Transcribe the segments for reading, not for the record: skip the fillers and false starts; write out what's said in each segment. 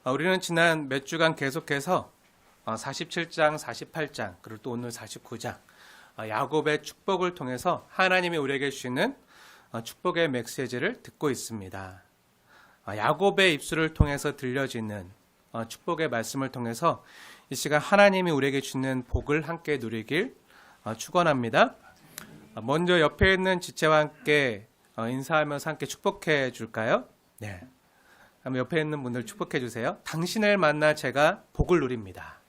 우리는 지난 몇 주간 계속해서 47장, 48장, 그리고 또 오늘 49장 야곱의 축복을 통해서 하나님이 우리에게 주시는 축복의 메시지를 듣고 있습니다. 야곱의 입술을 통해서 들려지는 축복의 말씀을 통해서 이 시간 하나님이 우리에게 주는 복을 함께 누리길 축원합니다. 먼저 옆에 있는 지체와 함께 인사하면서 함께 축복해 줄까요? 네. 그럼 옆에 있는 분들 축복해 주세요. 당신을 만나 제가 복을 누립니다.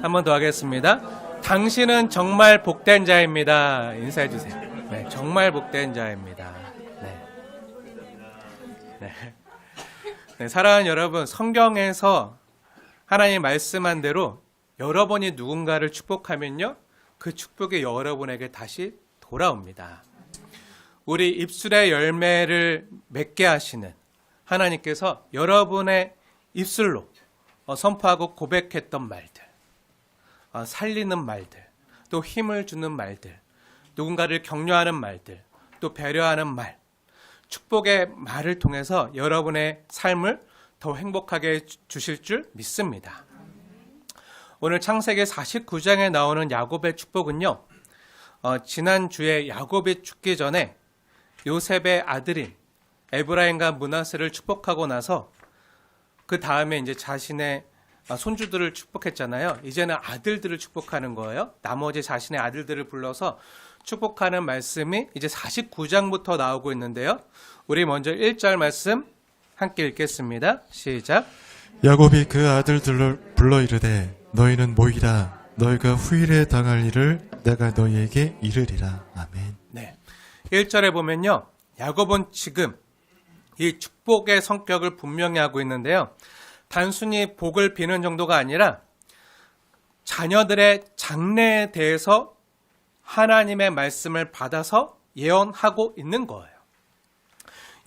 한 번 더 하겠습니다. 당신은 정말 복된 자입니다. 인사해 주세요. 네, 정말 복된 자입니다. 네, 사랑하는 여러분, 성경에서 하나님 말씀한 대로 여러분이 누군가를 축복하면요, 그 축복이 여러분에게 다시 돌아옵니다. 우리 입술의 열매를 맺게 하시는 하나님께서 여러분의 입술로 선포하고 고백했던 말들, 살리는 말들, 또 힘을 주는 말들, 누군가를 격려하는 말들, 또 배려하는 말, 축복의 말을 통해서 여러분의 삶을 더 행복하게 주실 줄 믿습니다. 오늘 창세기 49장에 나오는 야곱의 축복은요, 지난주에 야곱이 죽기 전에 요셉의 아들인 에브라임과 므낫세를 축복하고 나서 그 다음에 이제 자신의 손주들을 축복했잖아요. 이제는 아들들을 축복하는 거예요. 나머지 자신의 아들들을 불러서 축복하는 말씀이 이제 49장부터 나오고 있는데요. 우리 먼저 1절 말씀 함께 읽겠습니다. 시작. 야곱이 그 아들들을 불러 이르되 너희는 모이라. 너희가 후일에 당할 일을 내가 너희에게 이르리라. 아멘. 네. 1절에 보면요, 야곱은 지금 이 축복의 성격을 분명히 하고 있는데요. 단순히 복을 비는 정도가 아니라 자녀들의 장래에 대해서 하나님의 말씀을 받아서 예언하고 있는 거예요.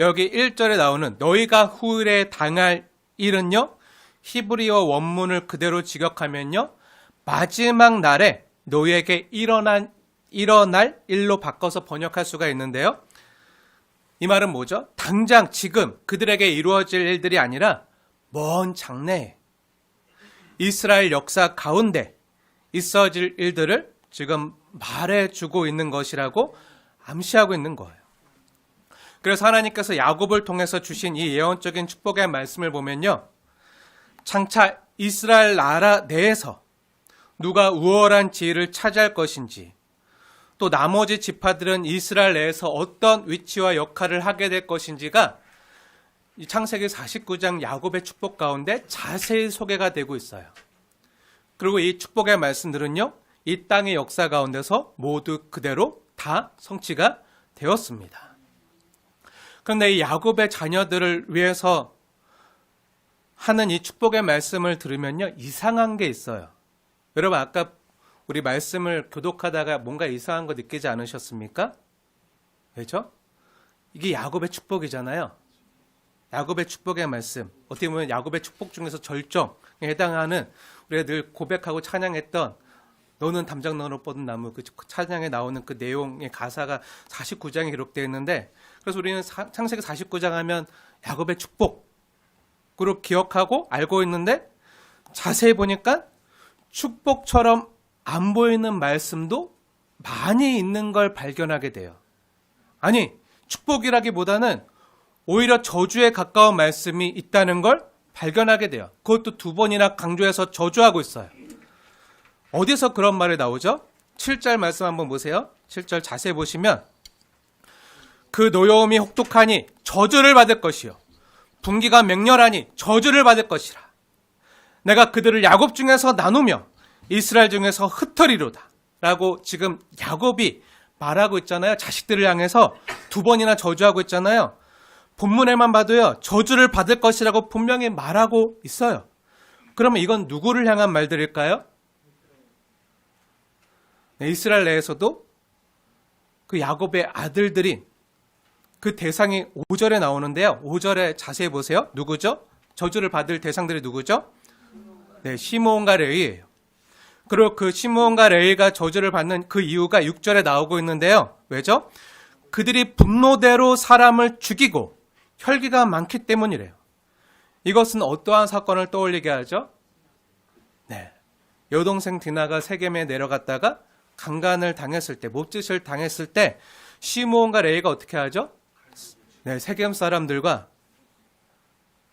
여기 1절에 나오는 너희가 후일에 당할 일은요, 히브리어 원문을 그대로 직역하면요, 마지막 날에 너희에게 일어날 일로 바꿔서 번역할 수가 있는데요. 이 말은 뭐죠? 당장 지금 그들에게 이루어질 일들이 아니라 먼 장래에 이스라엘 역사 가운데 있어질 일들을 지금 말해주고 있는 것이라고 암시하고 있는 거예요. 그래서 하나님께서 야곱을 통해서 주신 이 예언적인 축복의 말씀을 보면요, 장차 이스라엘 나라 내에서 누가 우월한 지위를 차지할 것인지, 또 나머지 지파들은 이스라엘 내에서 어떤 위치와 역할을 하게 될 것인지가 이 창세기 49장 야곱의 축복 가운데 자세히 소개가 되고 있어요. 그리고 이 축복의 말씀들은요, 이 땅의 역사 가운데서 모두 그대로 다 성취가 되었습니다. 그런데 이 야곱의 자녀들을 위해서 하는 이 축복의 말씀을 들으면요, 이상한 게 있어요. 여러분, 아까 우리 말씀을 교독하다가 뭔가 이상한 거 느끼지 않으셨습니까? 왜죠? 이게 야곱의 축복이잖아요. 야곱의 축복의 말씀, 어떻게 보면 야곱의 축복 중에서 절정에 해당하는, 우리가 늘 고백하고 찬양했던 너는 담장나무로 뻗은 나무, 그 찬양에 나오는 그 내용의 가사가 49장에 기록되어 있는데, 그래서 우리는 창세기 49장 하면 야곱의 축복으로 기억하고 알고 있는데, 자세히 보니까 축복처럼 안 보이는 말씀도 많이 있는 걸 발견하게 돼요. 아니, 축복이라기보다는 오히려 저주에 가까운 말씀이 있다는 걸 발견하게 돼요. 그것도 2번이나 강조해서 저주하고 있어요. 어디서 그런 말이 나오죠? 7절 말씀 한번 보세요. 7절 자세히 보시면, 그 노여움이 혹독하니 저주를 받을 것이요, 분기가 맹렬하니 저주를 받을 것이라. 내가 그들을 야곱 중에서 나누며 이스라엘 중에서 흩어리로다. 라고 지금 야곱이 말하고 있잖아요. 자식들을 향해서 2번이나 저주하고 있잖아요. 본문에만 봐도요, 저주를 받을 것이라고 분명히 말하고 있어요. 그러면 이건 누구를 향한 말들일까요? 네, 이스라엘 내에서도 그 야곱의 아들들인 그 대상이 5절에 나오는데요. 5절에 자세히 보세요. 누구죠? 저주를 받을 대상들이 누구죠? 네, 시므온과 레위예요. 그리고 그 시므온과 레위가 저주를 받는 그 이유가 6절에 나오고 있는데요. 왜죠? 그들이 분노대로 사람을 죽이고 혈기가 많기 때문이래요. 이것은 어떠한 사건을 떠올리게 하죠? 네. 여동생 디나가 세겜에 내려갔다가 강간을 당했을 때, 몸짓을 당했을 때 시므온과 레위가 어떻게 하죠? 네, 세겜 사람들과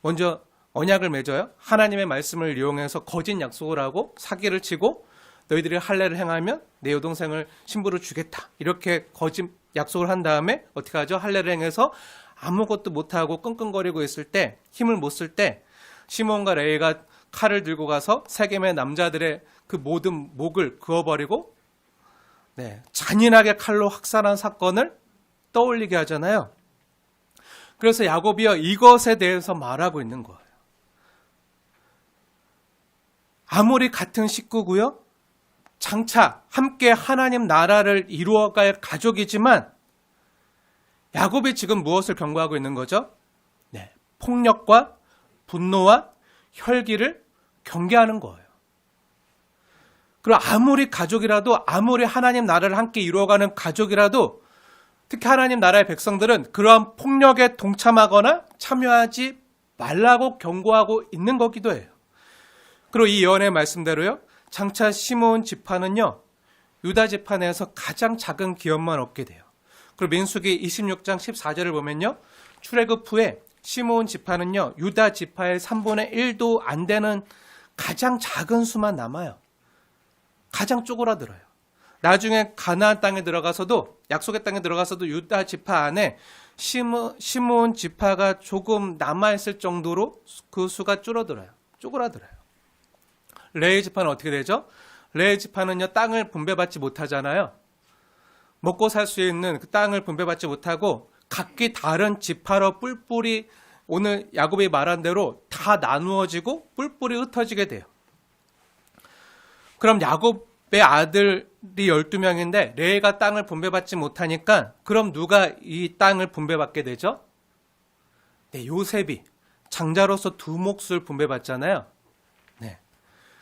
먼저 언약을 맺어요. 하나님의 말씀을 이용해서 거짓 약속을 하고 사기를 치고 너희들이 할례를 행하면 내 여동생을 신부로 주겠다. 이렇게 거짓 약속을 한 다음에 어떻게 하죠? 할례를 행해서 아무것도 못하고 끙끙거리고 있을 때, 힘을 못 쓸 때 시므온과 레위가 칼을 들고 가서 세겜의 남자들의 그 모든 목을 그어버리고 네, 잔인하게 칼로 학살한 사건을 떠올리게 하잖아요. 그래서 야곱이요, 이것에 대해서 말하고 있는 거예요. 아무리 같은 식구고요, 장차 함께 하나님 나라를 이루어갈 가족이지만 야곱이 지금 무엇을 경고하고 있는 거죠? 네, 폭력과 분노와 혈기를 경계하는 거예요. 그리고 아무리 가족이라도, 아무리 하나님 나라를 함께 이루어가는 가족이라도 특히 하나님 나라의 백성들은 그러한 폭력에 동참하거나 참여하지 말라고 경고하고 있는 거기도 해요. 그리고 이 예언의 말씀대로요, 장차 시므온 지파는요, 유다 지파 내에서 가장 작은 기업만 얻게 돼요. 그리고 민수기 26장 14절을 보면요, 출애굽 후에 시므온 지파는요, 유다 지파의 3분의 1도 안 되는 가장 작은 수만 남아요. 가장 쪼그라들어요. 나중에 가나안 땅에 들어가서도, 약속의 땅에 들어가서도 유다 지파 안에 시므온 지파가 조금 남아있을 정도로 그 수가 쪼그라들어요. 레위 지파는 어떻게 되죠? 레위 지파는요, 땅을 분배받지 못하잖아요. 먹고 살 수 있는 그 땅을 분배받지 못하고 각기 다른 지파로 뿔뿔이, 오늘 야곱이 말한 대로 다 나누어지고 뿔뿔이 흩어지게 돼요. 그럼 야곱의 아들이 12명인데 레위가 땅을 분배받지 못하니까 그럼 누가 이 땅을 분배받게 되죠? 네, 요셉이 장자로서 두 몫을 분배받잖아요. 네.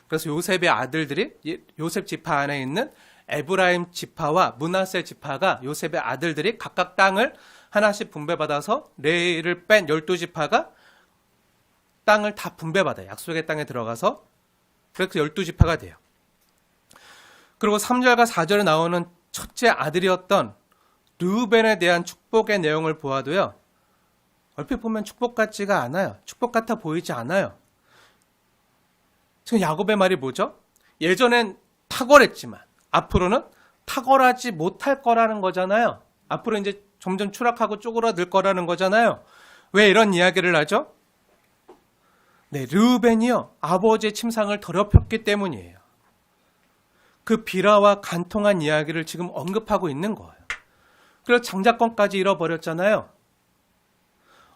그래서 요셉의 아들들이, 요셉 지파 안에 있는 에브라임 지파와 므낫세 지파가, 요셉의 아들들이 각각 땅을 하나씩 분배받아서 레위를 뺀 12지파가 땅을 다 분배받아요. 약속의 땅에 들어가서. 그래서 12지파가 돼요. 그리고 3절과 4절에 나오는 첫째 아들이었던 르우벤에 대한 축복의 내용을 보아도요, 얼핏 보면 축복 같지가 않아요. 축복 같아 보이지 않아요. 지금 야곱의 말이 뭐죠? 예전엔 탁월했지만 앞으로는 탁월하지 못할 거라는 거잖아요. 앞으로 이제 점점 추락하고 쪼그라들 거라는 거잖아요. 왜 이런 이야기를 하죠? 네, 르우벤이요, 아버지의 침상을 더럽혔기 때문이에요. 그 비라와 간통한 이야기를 지금 언급하고 있는 거예요. 그래서 장자권까지 잃어버렸잖아요.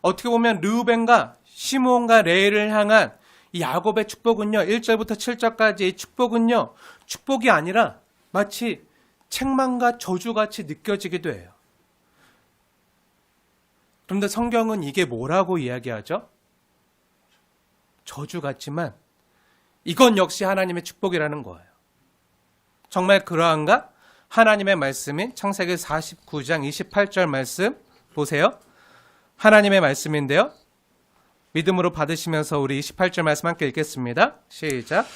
어떻게 보면 르우벤과 시므온과 레위를 향한 이 야곱의 축복은요, 1절부터 7절까지 이 축복은요, 축복이 아니라 마치 책망과 저주같이 느껴지기도 해요. 그런데 성경은 이게 뭐라고 이야기하죠? 저주 같지만 이건 역시 하나님의 축복이라는 거예요. 정말 그러한가? 하나님의 말씀인 창세기 49장 28절 말씀 보세요. 하나님의 말씀인데요, 믿음으로 받으시면서 우리 28절 말씀 함께 읽겠습니다. 시작.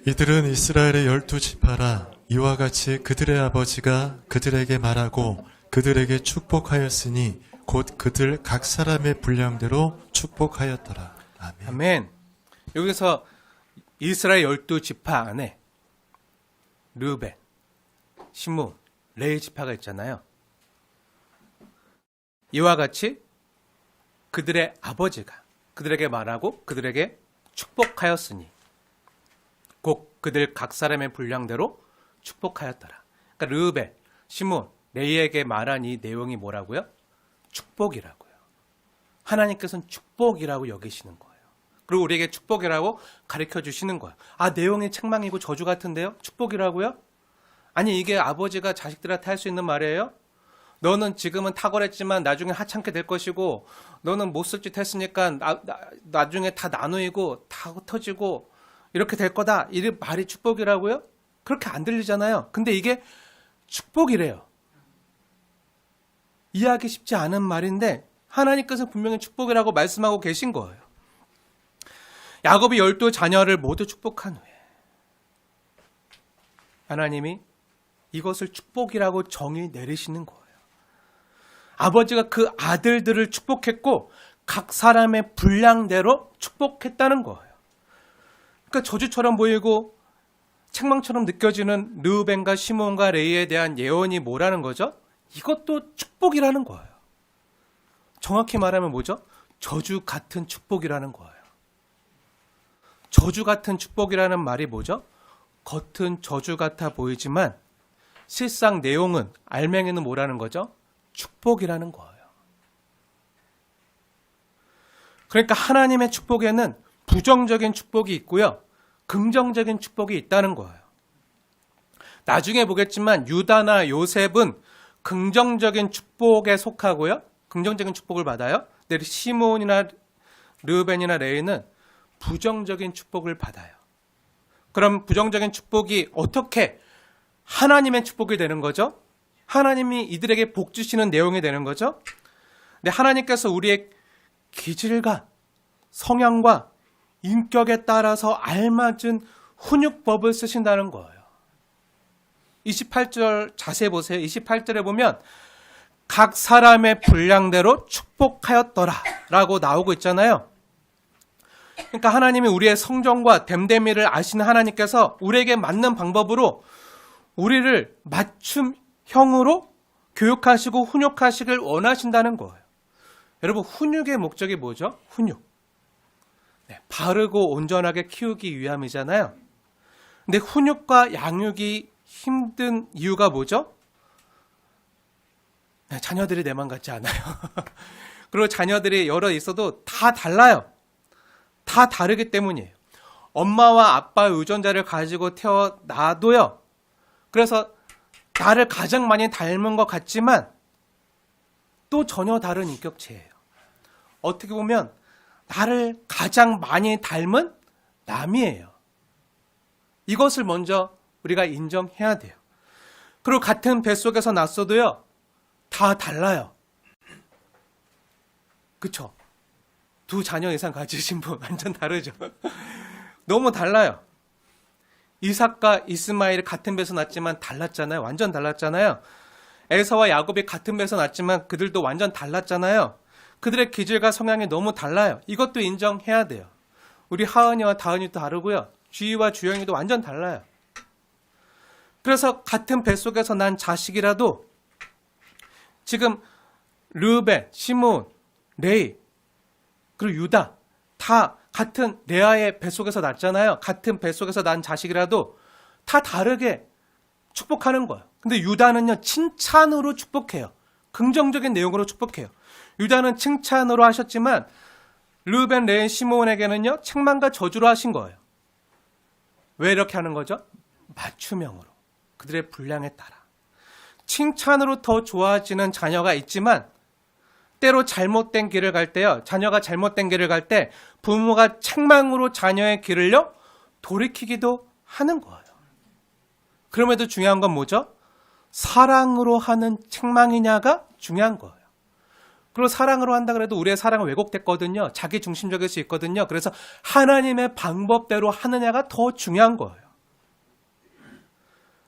이들은 이스라엘의 12지파라. 이와 같이 그들의 아버지가 그들에게 말하고 그들에게 축복하였으니 곧 그들 각 사람의 분량대로 축복하였더라. 아멘. 아멘. 여기서 이스라엘 12지파 안에 르우벤, 시므온, 레위 지파가 있잖아요. 이와 같이 그들의 아버지가 그들에게 말하고 그들에게 축복하였으니 곧 그들 각 사람의 분량대로 축복하였더라. 그러니까 르우벤, 시므온, 레위에게 말한 이 내용이 뭐라고요? 축복이라고요. 하나님께서는 축복이라고 여기시는 거예요. 그리고 우리에게 축복이라고 가르쳐 주시는 거예요. 아, 내용이 책망이고 저주 같은데요? 축복이라고요? 아니, 이게 아버지가 자식들한테 할 수 있는 말이에요? 너는 지금은 탁월했지만 나중에 하찮게 될 것이고, 너는 못 쓸 짓 했으니까 나중에 다 나누이고 다 흩어지고 이렇게 될 거다. 이 말이 축복이라고요? 그렇게 안 들리잖아요. 근데 이게 축복이래요. 이해하기 쉽지 않은 말인데 하나님께서 분명히 축복이라고 말씀하고 계신 거예요. 야곱이 12 자녀를 모두 축복한 후에 하나님이 이것을 축복이라고 정의 내리시는 거예요. 아버지가 그 아들들을 축복했고 각 사람의 분량대로 축복했다는 거예요. 그러니까 저주처럼 보이고 책망처럼 느껴지는 르우벤과 시몬과 레이에 대한 예언이 뭐라는 거죠? 이것도 축복이라는 거예요. 정확히 말하면 뭐죠? 저주 같은 축복이라는 거예요. 저주 같은 축복이라는 말이 뭐죠? 겉은 저주 같아 보이지만 실상 내용은 알맹이는 뭐라는 거죠? 축복이라는 거예요. 그러니까 하나님의 축복에는 부정적인 축복이 있고요. 긍정적인 축복이 있다는 거예요. 나중에 보겠지만 유다나 요셉은 긍정적인 축복에 속하고요. 긍정적인 축복을 받아요. 근데 시몬이나 르우벤이나 레이는 부정적인 축복을 받아요. 그럼 부정적인 축복이 어떻게 하나님의 축복이 되는 거죠? 하나님이 이들에게 복 주시는 내용이 되는 거죠? 근데 하나님께서 우리의 기질과 성향과 인격에 따라서 알맞은 훈육법을 쓰신다는 거예요. 28절 자세히 보세요. 28절에 보면 각 사람의 분량대로 축복하였더라 라고 나오고 있잖아요. 그러니까 하나님이 우리의 성정과 됨됨이를 아시는 하나님께서 우리에게 맞는 방법으로 우리를 맞춤형으로 교육하시고 훈육하시길 원하신다는 거예요. 여러분, 훈육의 목적이 뭐죠? 훈육. 네, 바르고 온전하게 키우기 위함이잖아요. 근데 훈육과 양육이 힘든 이유가 뭐죠? 네, 자녀들이 내 맘 같지 않아요. 그리고 자녀들이 여러 있어도 다 달라요. 다 다르기 때문이에요. 엄마와 아빠의 유전자를 가지고 태어나도요. 그래서 나를 가장 많이 닮은 것 같지만 또 전혀 다른 인격체예요. 어떻게 보면 나를 가장 많이 닮은 남이에요. 이것을 먼저 우리가 인정해야 돼요. 그리고 같은 뱃속에서 났어도요. 다 달라요. 그쵸? 2 자녀 이상 가지신 분 완전 다르죠. 너무 달라요. 이삭과 이스마엘 같은 배에서 났지만 달랐잖아요. 완전 달랐잖아요. 에서와 야곱이 같은 배에서 났지만 그들도 완전 달랐잖아요. 그들의 기질과 성향이 너무 달라요. 이것도 인정해야 돼요. 우리 하은이와 다은이도 다르고요. 주희와 주영이도 완전 달라요. 그래서 같은 뱃속에서 난 자식이라도 지금 르우벤, 시몬, 레이 그리고 유다 다 같은 레아의 뱃속에서 났잖아요. 같은 뱃속에서 난 자식이라도 다 다르게 축복하는 거예요. 근데 유다는요, 칭찬으로 축복해요. 긍정적인 내용으로 축복해요. 유다는 칭찬으로 하셨지만 르우벤, 레이, 시몬에게는요, 책망과 저주로 하신 거예요. 왜 이렇게 하는 거죠? 맞춤형으로. 그들의 분량에 따라. 칭찬으로 더 좋아지는 자녀가 있지만 때로 잘못된 길을 갈 때요. 자녀가 잘못된 길을 갈 때 부모가 책망으로 자녀의 길을요. 돌이키기도 하는 거예요. 그럼에도 중요한 건 뭐죠? 사랑으로 하는 책망이냐가 중요한 거예요. 그리고 사랑으로 한다 그래도 우리의 사랑은 왜곡됐거든요. 자기 중심적일 수 있거든요. 그래서 하나님의 방법대로 하느냐가 더 중요한 거예요.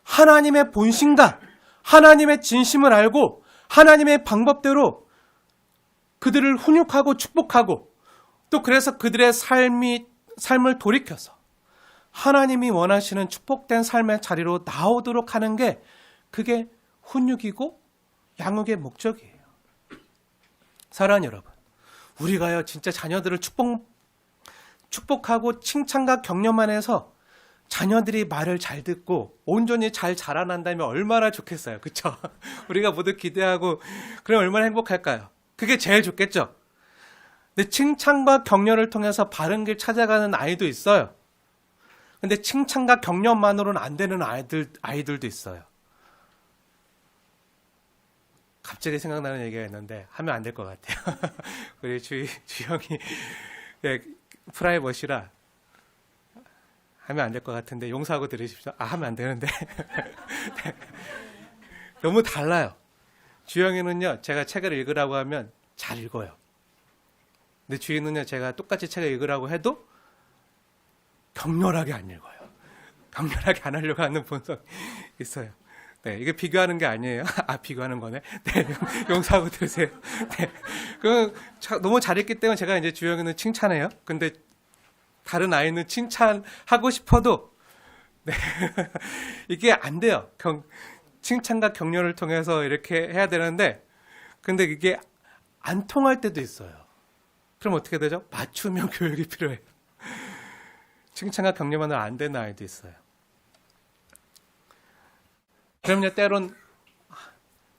하나님의 본심과 하나님의 진심을 알고 하나님의 방법대로 그들을 훈육하고 축복하고 또 그래서 그들의 삶을 돌이켜서 하나님이 원하시는 축복된 삶의 자리로 나오도록 하는 게 그게 훈육이고 양육의 목적이에요. 사랑하는 여러분, 우리가요 진짜 자녀들을 축복하고 칭찬과 격려만 해서 자녀들이 말을 잘 듣고 온전히 잘 자라난다면 얼마나 좋겠어요. 그렇죠? 우리가 모두 기대하고 그럼 얼마나 행복할까요? 그게 제일 좋겠죠. 근데 칭찬과 격려를 통해서 바른 길 찾아가는 아이도 있어요. 근데 칭찬과 격려만으로는 안 되는 아이들도 있어요. 갑자기 생각나는 얘기가 있는데 하면 안 될 것 같아요. 우리 주영이 프라이버시라 하면 안 될 것 같은데 용서하고 들으십시오. 하면 안 되는데 너무 달라요. 주영이는요, 제가 책을 읽으라고 하면 잘 읽어요. 근데 주인은요, 제가 똑같이 책을 읽으라고 해도 격렬하게 안 읽어요. 격렬하게 안 하려고 하는 본성이 있어요. 네, 이게 비교하는 게 아니에요. 비교하는 거네. 네, 용서하고 들으세요. 네, 너무 잘 읽기 때문에 제가 이제 주영이는 칭찬해요. 근데 다른 아이는 칭찬하고 싶어도, 네, 이게 안 돼요. 칭찬과 격려를 통해서 이렇게 해야 되는데, 근데 이게 안 통할 때도 있어요. 그럼 어떻게 되죠? 맞춤형 교육이 필요해요. 칭찬과 격려만으로 안 되는 아이도 있어요. 그럼요, 때론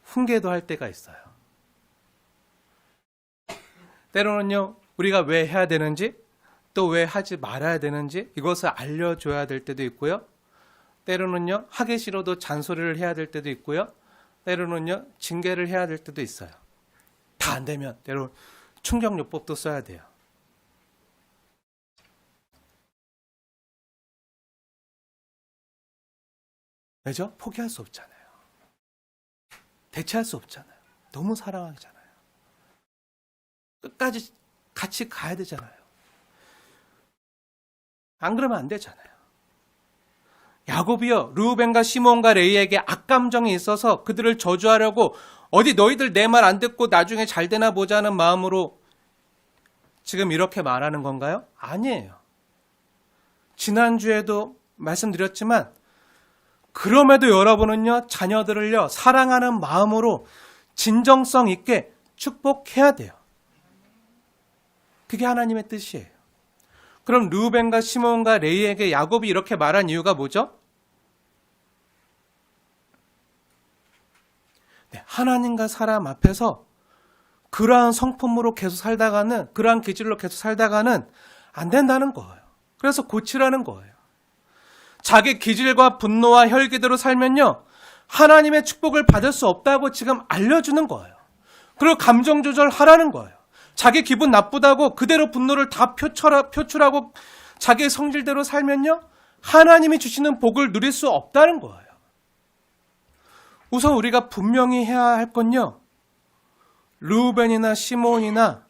훈계도 할 때가 있어요. 때로는요, 우리가 왜 해야 되는지, 또 왜 하지 말아야 되는지 이것을 알려줘야 될 때도 있고요. 때로는요, 하기 싫어도 잔소리를 해야 될 때도 있고요. 때로는요, 징계를 해야 될 때도 있어요. 다 안 되면 때로 충격요법도 써야 돼요. 왜죠? 포기할 수 없잖아요. 대체할 수 없잖아요. 너무 사랑하잖아요. 끝까지 같이 가야 되잖아요. 안 그러면 안 되잖아요. 야곱이요, 르우벤과 시몬과 레위에게 악감정이 있어서 그들을 저주하려고 어디 너희들 내 말 안 듣고 나중에 잘 되나 보자는 마음으로 지금 이렇게 말하는 건가요? 아니에요. 지난주에도 말씀드렸지만 그럼에도 여러분은요, 자녀들을요, 사랑하는 마음으로 진정성 있게 축복해야 돼요. 그게 하나님의 뜻이에요. 그럼 르우벤과 시몬과 레위에게 야곱이 이렇게 말한 이유가 뭐죠? 네, 하나님과 사람 앞에서 그러한 성품으로 계속 살다가는, 그러한 기질로 계속 살다가는 안 된다는 거예요. 그래서 고치라는 거예요. 자기 기질과 분노와 혈기대로 살면요, 하나님의 축복을 받을 수 없다고 지금 알려주는 거예요. 그리고 감정 조절하라는 거예요. 자기 기분 나쁘다고 그대로 분노를 다 표출하고 자기 성질대로 살면요, 하나님이 주시는 복을 누릴 수 없다는 거예요. 우선 우리가 분명히 해야 할 건요, 르우벤이나 시몬이나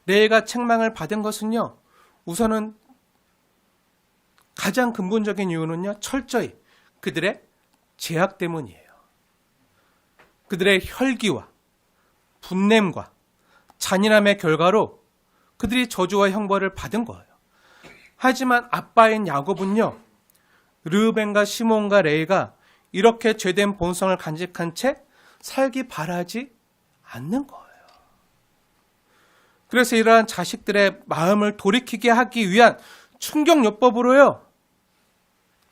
레위가 책망을 받은 것은요, 우선은 가장 근본적인 이유는요, 철저히 그들의 죄악 때문이에요. 그들의 혈기와 분냄과 잔인함의 결과로 그들이 저주와 형벌을 받은 거예요. 하지만 아빠인 야곱은요, 르우벤과 시몬과 레위가 이렇게 죄된 본성을 간직한 채 살기 바라지 않는 거예요. 그래서 이러한 자식들의 마음을 돌이키게 하기 위한 충격요법으로요,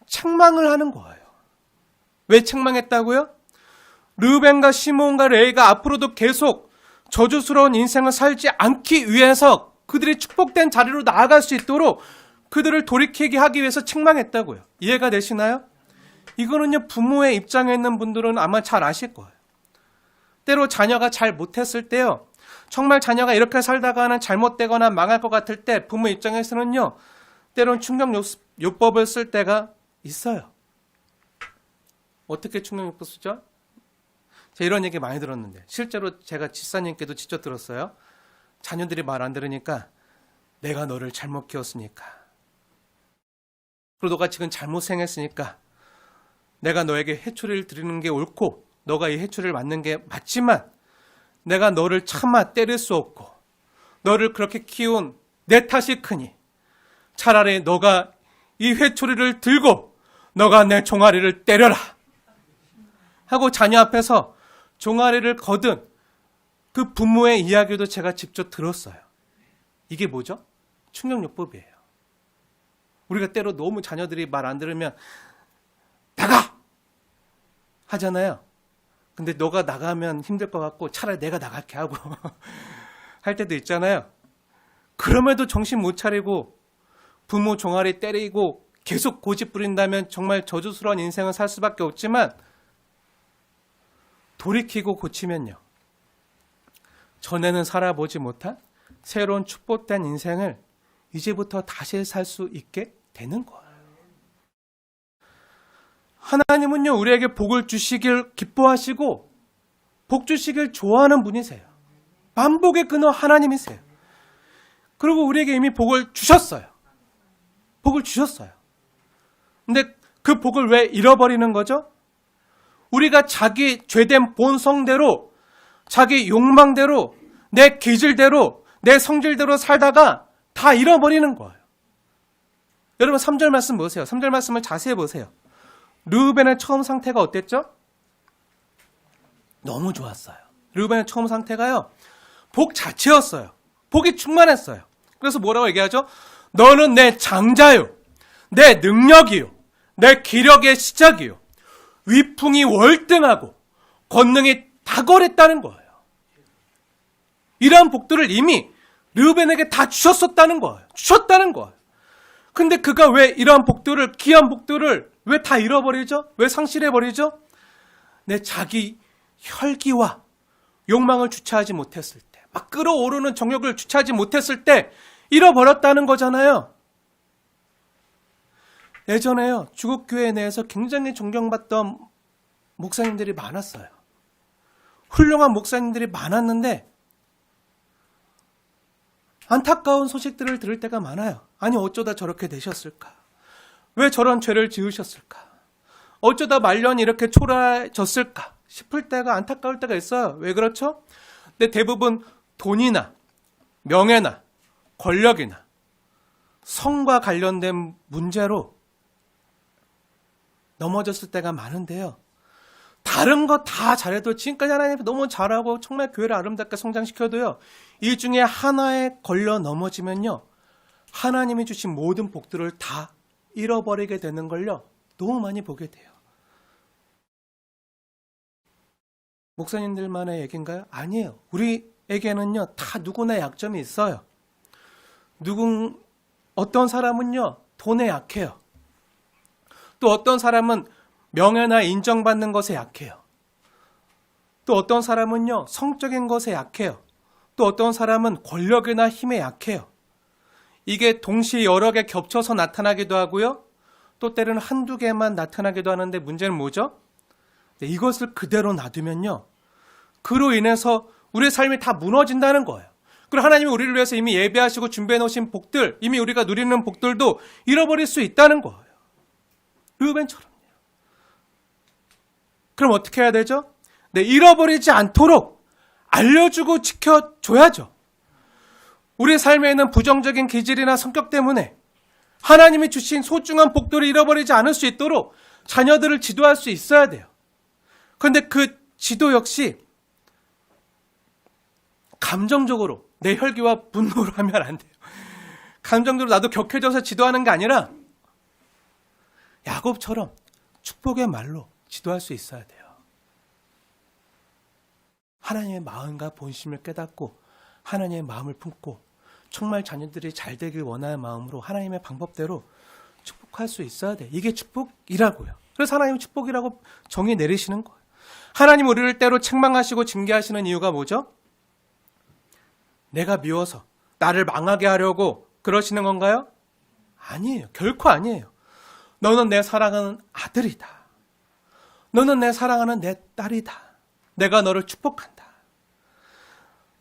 책망을 하는 거예요. 왜 책망했다고요? 르우벤과 시몬과 레위가 앞으로도 계속 저주스러운 인생을 살지 않기 위해서 그들이 축복된 자리로 나아갈 수 있도록 그들을 돌이키게 하기 위해서 책망했다고요. 이해가 되시나요? 이거는요, 부모의 입장에 있는 분들은 아마 잘 아실 거예요. 때로 자녀가 잘 못했을 때요, 정말 자녀가 이렇게 살다가는 잘못되거나 망할 것 같을 때 부모 입장에서는요, 때론 충격요법을 쓸 때가 있어요. 어떻게 충격요법 쓰죠? 제가 이런 얘기 많이 들었는데, 실제로 제가 집사님께도 직접 들었어요. 자녀들이 말 안 들으니까 내가 너를 잘못 키웠으니까, 그리고 너가 지금 잘못 생했으니까 내가 너에게 해초리를 드리는 게 옳고 너가 이 해초리를 맞는 게 맞지만 내가 너를 차마 때릴 수 없고 너를 그렇게 키운 내 탓이 크니 차라리 너가 이 회초리를 들고 너가 내 종아리를 때려라 하고 자녀 앞에서 종아리를 거둔 그 부모의 이야기도 제가 직접 들었어요. 이게 뭐죠? 충격요법이에요. 우리가 때로 너무 자녀들이 말 안 들으면 나가! 하잖아요. 근데 너가 나가면 힘들 것 같고 차라리 내가 나갈게 하고 할 때도 있잖아요. 그럼에도 정신 못 차리고 부모 종아리 때리고 계속 고집 부린다면 정말 저주스러운 인생을 살 수밖에 없지만, 돌이키고 고치면요, 전에는 살아보지 못한 새로운 축복된 인생을 이제부터 다시 살 수 있게 되는 거예요. 하나님은요, 우리에게 복을 주시길 기뻐하시고 복 주시길 좋아하는 분이세요. 만복의 근원 하나님이세요. 그리고 우리에게 이미 복을 주셨어요. 복을 주셨어요. 근데 그 복을 왜 잃어버리는 거죠? 우리가 자기 죄된 본성대로, 자기 욕망대로, 내 기질대로, 내 성질대로 살다가 다 잃어버리는 거예요. 여러분 3절 말씀 보세요. 3절 말씀을 자세히 보세요. 르우벤의 처음 상태가 어땠죠? 너무 좋았어요. 르우벤의 처음 상태가요, 복 자체였어요. 복이 충만했어요. 그래서 뭐라고 얘기하죠? 너는 내 장자요, 내 능력이요, 내 기력의 시작이요, 위풍이 월등하고 권능이 탁월했다는 거예요. 이러한 복들을 이미 르우벤에게 다 주셨었다는 거예요. 주셨다는 거예요. 근데 그가 왜 이러한 복들을, 귀한 복들을 왜 다 잃어버리죠? 왜 상실해버리죠? 내 자기 혈기와 욕망을 주체하지 못했을 때, 막 끌어오르는 정욕을 주체하지 못했을 때 잃어버렸다는 거잖아요. 예전에요, 주국교회 내에서 굉장히 존경받던 목사님들이 많았어요. 훌륭한 목사님들이 많았는데 안타까운 소식들을 들을 때가 많아요. 아니 어쩌다 저렇게 되셨을까? 왜 저런 죄를 지으셨을까? 어쩌다 말년이 이렇게 초라해졌을까 싶을 때가, 안타까울 때가 있어요. 왜 그렇죠? 근데 대부분 돈이나 명예나 권력이나 성과 관련된 문제로 넘어졌을 때가 많은데요. 다른 거 다 잘해도, 지금까지 하나님 너무 잘하고 정말 교회를 아름답게 성장시켜도요, 이 중에 하나에 걸려 넘어지면요, 하나님이 주신 모든 복들을 다 잃어버리게 되는 걸요, 너무 많이 보게 돼요. 목사님들만의 얘기인가요? 아니에요. 우리에게는요, 다 누구나 약점이 있어요. 어떤 사람은요, 돈에 약해요. 또 어떤 사람은 명예나 인정받는 것에 약해요. 또 어떤 사람은요, 성적인 것에 약해요. 또 어떤 사람은 권력이나 힘에 약해요. 이게 동시에 여러 개 겹쳐서 나타나기도 하고요. 또 때로는 한두 개만 나타나기도 하는데, 문제는 뭐죠? 이것을 그대로 놔두면요, 그로 인해서 우리의 삶이 다 무너진다는 거예요. 그리고 하나님이 우리를 위해서 이미 예배하시고 준비해 놓으신 복들, 이미 우리가 누리는 복들도 잃어버릴 수 있다는 거예요. 르우벤처럼요. 그럼 어떻게 해야 되죠? 잃어버리지 않도록 알려주고 지켜줘야죠. 우리 삶에 있는 부정적인 기질이나 성격 때문에 하나님이 주신 소중한 복들을 잃어버리지 않을 수 있도록 자녀들을 지도할 수 있어야 돼요. 그런데 그 지도 역시 감정적으로 내 혈기와 분노로 하면 안 돼요. 감정적으로 나도 격해져서 지도하는 게 아니라 야곱처럼 축복의 말로 지도할 수 있어야 돼요. 하나님의 마음과 본심을 깨닫고 하나님의 마음을 품고 정말 자녀들이 잘 되길 원하는 마음으로 하나님의 방법대로 축복할 수 있어야 돼. 이게 축복이라고요. 그래서 하나님이 축복이라고 정의 내리시는 거예요. 하나님 우리를 때로 책망하시고 징계하시는 이유가 뭐죠? 내가 미워서 나를 망하게 하려고 그러시는 건가요? 아니에요. 결코 아니에요. 너는 내 사랑하는 아들이다. 너는 내 사랑하는 내 딸이다. 내가 너를 축복한다.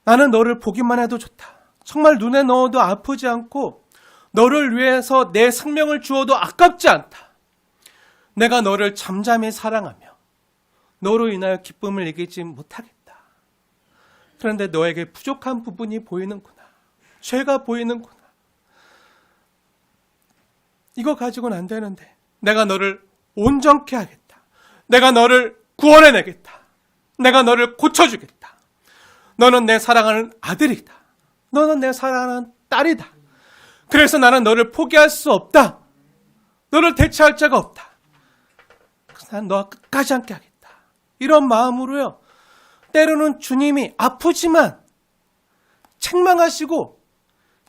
나는 너를 보기만 해도 좋다. 정말 눈에 넣어도 아프지 않고 너를 위해서 내 생명을 주어도 아깝지 않다. 내가 너를 잠잠히 사랑하며 너로 인하여 기쁨을 이기지 못하겠다. 그런데 너에게 부족한 부분이 보이는구나. 죄가 보이는구나. 이거 가지고는 안 되는데 내가 너를 온전케 하겠다. 내가 너를 구원해내겠다. 내가 너를 고쳐주겠다. 너는 내 사랑하는 아들이다. 너는 내 사랑하는 딸이다. 그래서 나는 너를 포기할 수 없다. 너를 대체할 자가 없다. 그래서 난 너와 끝까지 함께 하겠다. 이런 마음으로요. 때로는 주님이 아프지만 책망하시고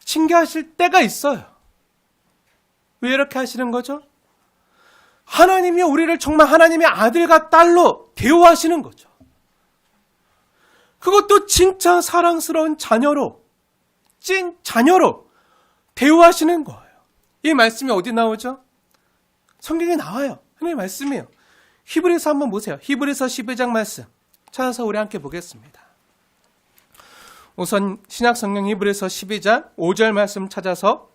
징계하실 때가 있어요. 왜 이렇게 하시는 거죠? 하나님이 우리를 정말 하나님의 아들과 딸로 대우하시는 거죠. 그것도 진짜 사랑스러운 자녀로, 찐 자녀로 대우하시는 거예요. 이 말씀이 어디 나오죠? 성경에 나와요. 하나님의 말씀이에요. 히브리서 한번 보세요. 히브리서 12장 말씀 찾아서 우리 함께 보겠습니다. 우선 신약성경 히브리서 12장 5절 말씀 찾아서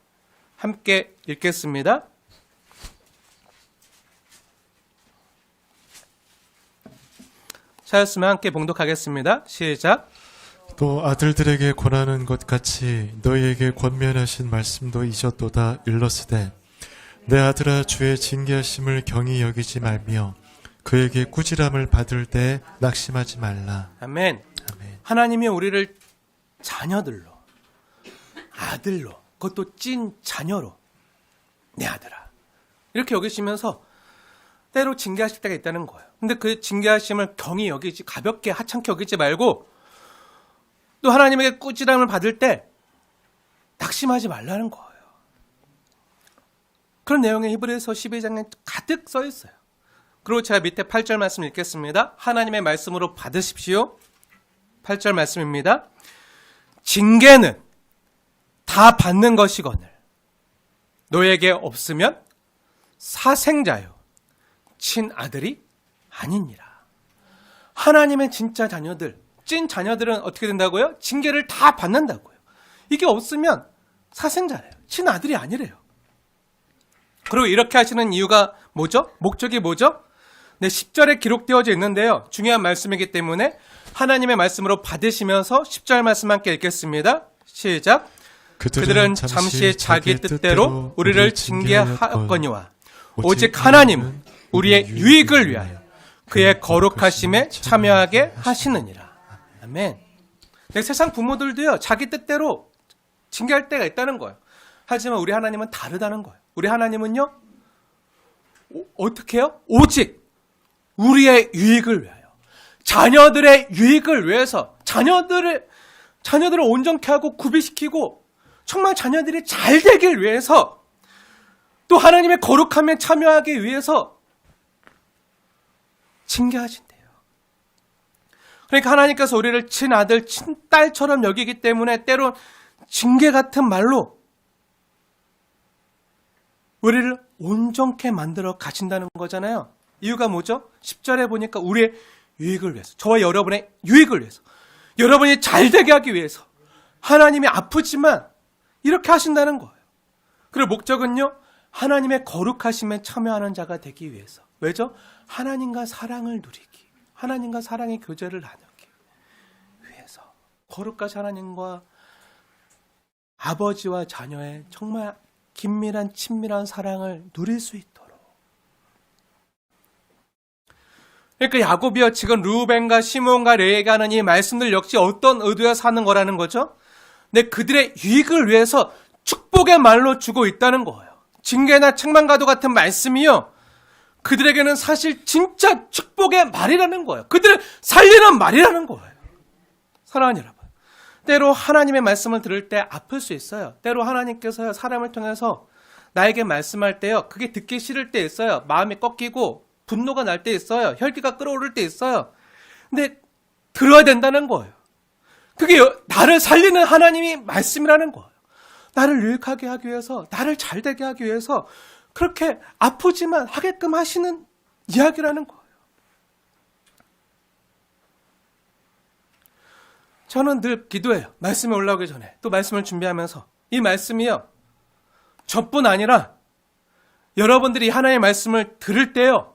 함께 읽겠습니다. 찾았으면 함께 봉독하겠습니다. 시작. 또 아들들에게 권하는 것 같이 너희에게 권면하신 말씀도 잊었도다. 일러스되 내 아들아 주의 징계하심을 경히 여기지 말며 그에게 꾸지람을 받을 때 낙심하지 말라. 아멘. 아멘. 하나님이 우리를 자녀들로, 아들로, 그것도 찐 자녀로, 내 아들아, 이렇게 여기시면서 때로 징계하실 때가 있다는 거예요. 근데 그 징계하심을 경히 여기지, 가볍게 하찮게 여기지 말고 또 하나님에게 꾸지람을 받을 때 낙심하지 말라는 거예요. 그런 내용이 히브리서 12장에 가득 써 있어요. 그리고 제가 밑에 8절 말씀 읽겠습니다. 하나님의 말씀으로 받으십시오. 8절 말씀입니다. 징계는 다 받는 것이거늘 너에게 없으면 사생자요 친아들이 아니니라. 하나님의 진짜 자녀들, 찐 자녀들은 어떻게 된다고요? 징계를 다 받는다고요. 이게 없으면 사생자래요. 친아들이 아니래요. 그리고 이렇게 하시는 이유가 뭐죠? 목적이 뭐죠? 네, 10절에 기록되어져 있는데요. 중요한 말씀이기 때문에 하나님의 말씀으로 받으시면서 10절 말씀 함께 읽겠습니다. 시작. 그들은 잠시 자기 뜻대로 우리를 징계하였거니와 오직 하나님은 우리의 유익을 위하여 그의 거룩하심에 참여하게 하시느니라. 아멘. 네, 세상 부모들도요, 자기 뜻대로 징계할 때가 있다는 거예요. 하지만 우리 하나님은 다르다는 거예요. 우리 하나님은요, 어떻게 해요? 오직 우리의 유익을 위하여, 자녀들의 유익을 위해서, 자녀들을 온전케 하고 구비시키고 정말 자녀들이 잘 되길 위해서, 또 하나님의 거룩함에 참여하기 위해서 징계하신대요. 그러니까 하나님께서 우리를 친아들, 친딸처럼 여기기 때문에 때론 징계 같은 말로 우리를 온전케 만들어 가신다는 거잖아요. 이유가 뭐죠? 10절에 보니까 우리의 유익을 위해서, 저와 여러분의 유익을 위해서, 여러분이 잘 되게 하기 위해서, 하나님이 아프지만 이렇게 하신다는 거예요. 그리고 목적은요, 하나님의 거룩하심에 참여하는 자가 되기 위해서. 왜죠? 하나님과 사랑을 누리기, 하나님과 사랑의 교제를 나누기 위해서, 거룩하신 하나님과 아버지와 자녀의 정말 긴밀한 친밀한 사랑을 누릴 수 있도록. 그러니까 야곱이요, 지금 루벤과 시몬과 레에게 하는 이 말씀들 역시 어떤 의도에서 하는 거라는 거죠? 근데 그들의 유익을 위해서 축복의 말로 주고 있다는 거예요. 징계나 책망과도 같은 말씀이요, 그들에게는 사실 진짜 축복의 말이라는 거예요. 그들을 살리는 말이라는 거예요. 사랑하는 여러분, 때로 하나님의 말씀을 들을 때 아플 수 있어요. 때로 하나님께서 사람을 통해서 나에게 말씀할 때요, 그게 듣기 싫을 때 있어요. 마음이 꺾이고 분노가 날 때 있어요. 혈기가 끓어오를 때 있어요. 근데 들어야 된다는 거예요. 그게 나를 살리는 하나님이 말씀이라는 거예요. 나를 유익하게 하기 위해서, 나를 잘되게 하기 위해서 그렇게 아프지만 하게끔 하시는 이야기라는 거예요. 저는 늘 기도해요. 말씀이 올라오기 전에, 또 말씀을 준비하면서. 이 말씀이요, 저뿐 아니라 여러분들이 하나님의 말씀을 들을 때요,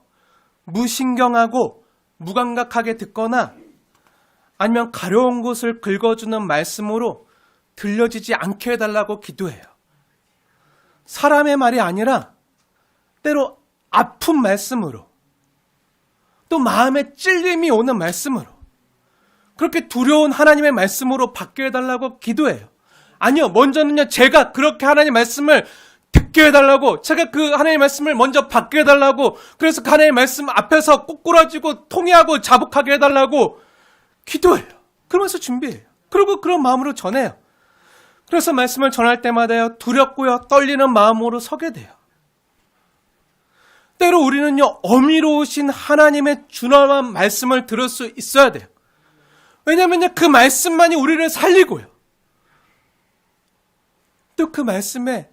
무신경하고 무감각하게 듣거나 아니면 가려운 곳을 긁어주는 말씀으로 들려지지 않게 해달라고 기도해요. 사람의 말이 아니라 때로 아픈 말씀으로, 또 마음에 찔림이 오는 말씀으로, 그렇게 두려운 하나님의 말씀으로 받게 해달라고 기도해요. 아니요, 먼저는요, 제가 그렇게 하나님의 말씀을 듣게 해달라고, 제가 그 하나님의 말씀을 먼저 받게 해달라고, 그래서 그 하나님의 말씀 앞에서 꼬꾸라지고 통회하고 자복하게 해달라고 기도해요. 그러면서 준비해요. 그리고 그런 마음으로 전해요. 그래서 말씀을 전할 때마다요, 두렵고요, 떨리는 마음으로 서게 돼요. 때로 우리는요, 어미로우신 하나님의 준엄한 말씀을 들을 수 있어야 돼요. 왜냐면요, 그 말씀만이 우리를 살리고요, 또 그 말씀에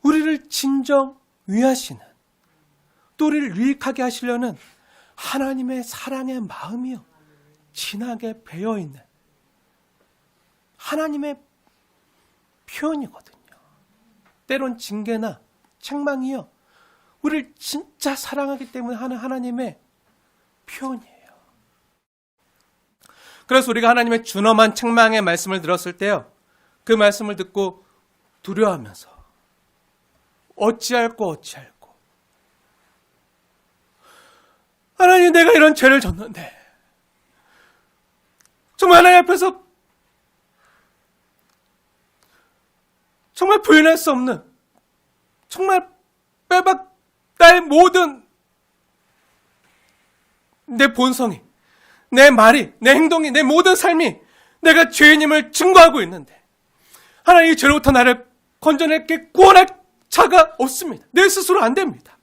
우리를 진정 위하시는, 또 우리를 유익하게 하시려는 하나님의 사랑의 마음이요, 진하게 배어있는 하나님의 표현이거든요. 때론 징계나 책망이요, 우리를 진짜 사랑하기 때문에 하는 하나님의 표현이에요. 그래서 우리가 하나님의 준엄한 책망의 말씀을 들었을 때요, 그 말씀을 듣고 두려워하면서 어찌할꼬 하나님, 내가 이런 죄를 졌는데 정말 하나님 앞에서 정말 부인할 수 없는, 정말 빼박 나의 모든 내 본성이, 내 말이, 내 행동이, 내 모든 삶이 내가 죄인임을 증거하고 있는데 하나님, 이 죄로부터 나를 건져낼게 구원할 자가 없습니다. 내 스스로 안 됩니다.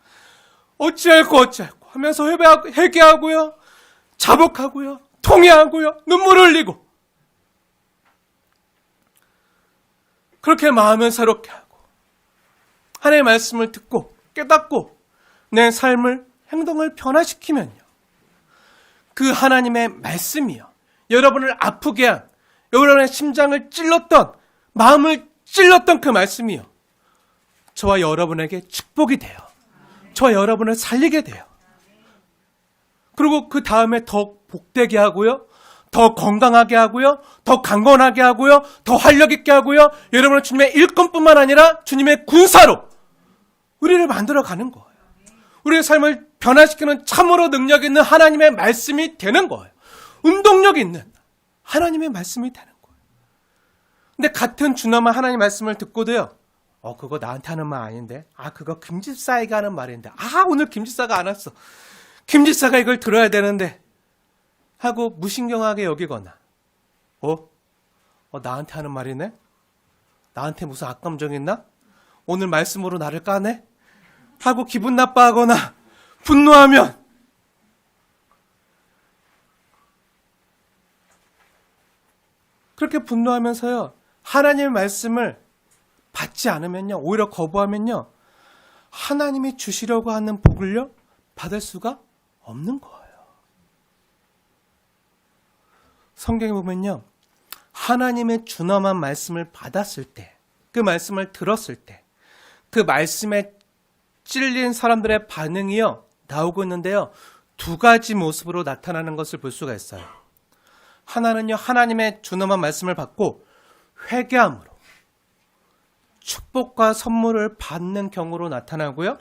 어찌할꼬 하면서 회개하고요, 자복하고요, 통회하고요, 눈물을 흘리고, 그렇게 마음을 새롭게 하고 하나님의 말씀을 듣고 깨닫고 내 삶을, 행동을 변화시키면요, 그 하나님의 말씀이요, 여러분을 아프게 한, 여러분의 심장을 찔렀던, 마음을 찔렀던 그 말씀이요, 저와 여러분에게 축복이 돼요. 저와 여러분을 살리게 돼요. 그리고 그 다음에 더 복되게 하고요, 더 건강하게 하고요, 더 강건하게 하고요, 더 활력 있게 하고요, 여러분은 주님의 일꾼뿐만 아니라 주님의 군사로 우리를 만들어가는 거예요. 우리의 삶을 변화시키는 참으로 능력 있는 하나님의 말씀이 되는 거예요. 운동력 있는 하나님의 말씀이 되는 거예요. 근데 같은 준엄한 하나님의 말씀을 듣고도요, 그거 나한테 하는 말 아닌데, 그거 김집사에게 하는 말인데, 오늘 김집사가 안 왔어, 김집사가 이걸 들어야 되는데 하고 무신경하게 여기거나, 나한테 하는 말이네? 나한테 무슨 악감정 있나? 오늘 말씀으로 나를 까네? 하고 기분 나빠하거나 분노하면, 그렇게 분노하면서요, 하나님의 말씀을 받지 않으면요, 오히려 거부하면요, 하나님이 주시려고 하는 복을요, 받을 수가 없는 거예요. 성경에 보면요, 하나님의 준엄한 말씀을 받았을 때, 그 말씀을 들었을 때, 그 말씀에 찔린 사람들의 반응이요, 나오고 있는데요, 두 가지 모습으로 나타나는 것을 볼 수가 있어요. 하나는요, 하나님의 준엄한 말씀을 받고 회개함으로 축복과 선물을 받는 경우로 나타나고요,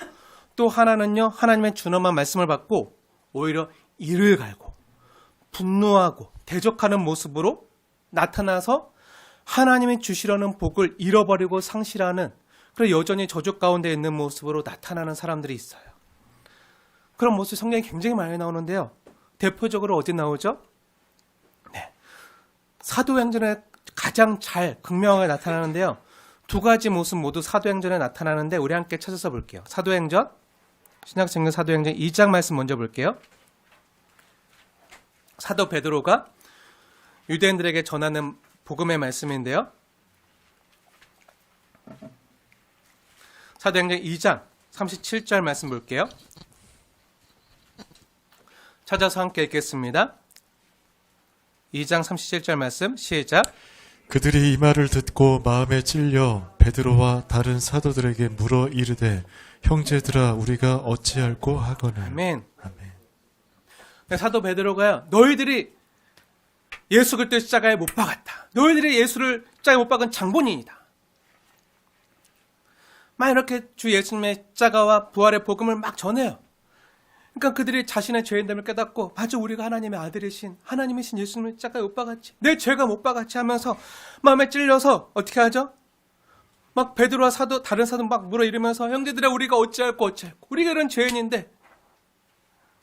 또 하나는요, 하나님의 준엄한 말씀을 받고 오히려 이를 갈고 분노하고 대적하는 모습으로 나타나서 하나님이 주시려는 복을 잃어버리고 상실하는, 그리고 여전히 저주 가운데 있는 모습으로 나타나는 사람들이 있어요. 그런 모습이 성경에 굉장히 많이 나오는데요, 대표적으로 어디 나오죠? 사도행전에 가장 잘 극명하게 나타나는데요, 두 가지 모습 모두 사도행전에 나타나는데 우리 함께 찾아서 볼게요. 사도행전, 신약성경 사도행전 2장 말씀 먼저 볼게요. 사도 베드로가 유대인들에게 전하는 복음의 말씀인데요, 사도행전 2장 37절 말씀 볼게요. 찾아서 함께 읽겠습니다. 2장 37절 말씀 시작. 그들이 이 말을 듣고 마음에 찔려 베드로와 다른 사도들에게 물어 이르되, 형제들아, 우리가 어찌할꼬 하거늘. 아멘. 아멘. 사도 베드로가요, 너희들이 예수 그리스도의 십자가에 못 박았다, 너희들이 예수를 십자가에 못 박은 장본인이다, 막 이렇게 주 예수님의 십자가와 부활의 복음을 막 전해요. 그러니까 그들이 자신의 죄인됨을 깨닫고, 맞아, 우리가 하나님의 아들이신, 하나님이신 예수님을 십자가에 못 박았지, 내 죄가 못 박았지 하면서 마음에 찔려서 어떻게 하죠? 막 베드로와 사도, 다른 사도 막 물어 이러면서, 형제들아, 우리가 어찌할꼬 우리가 이런 죄인인데,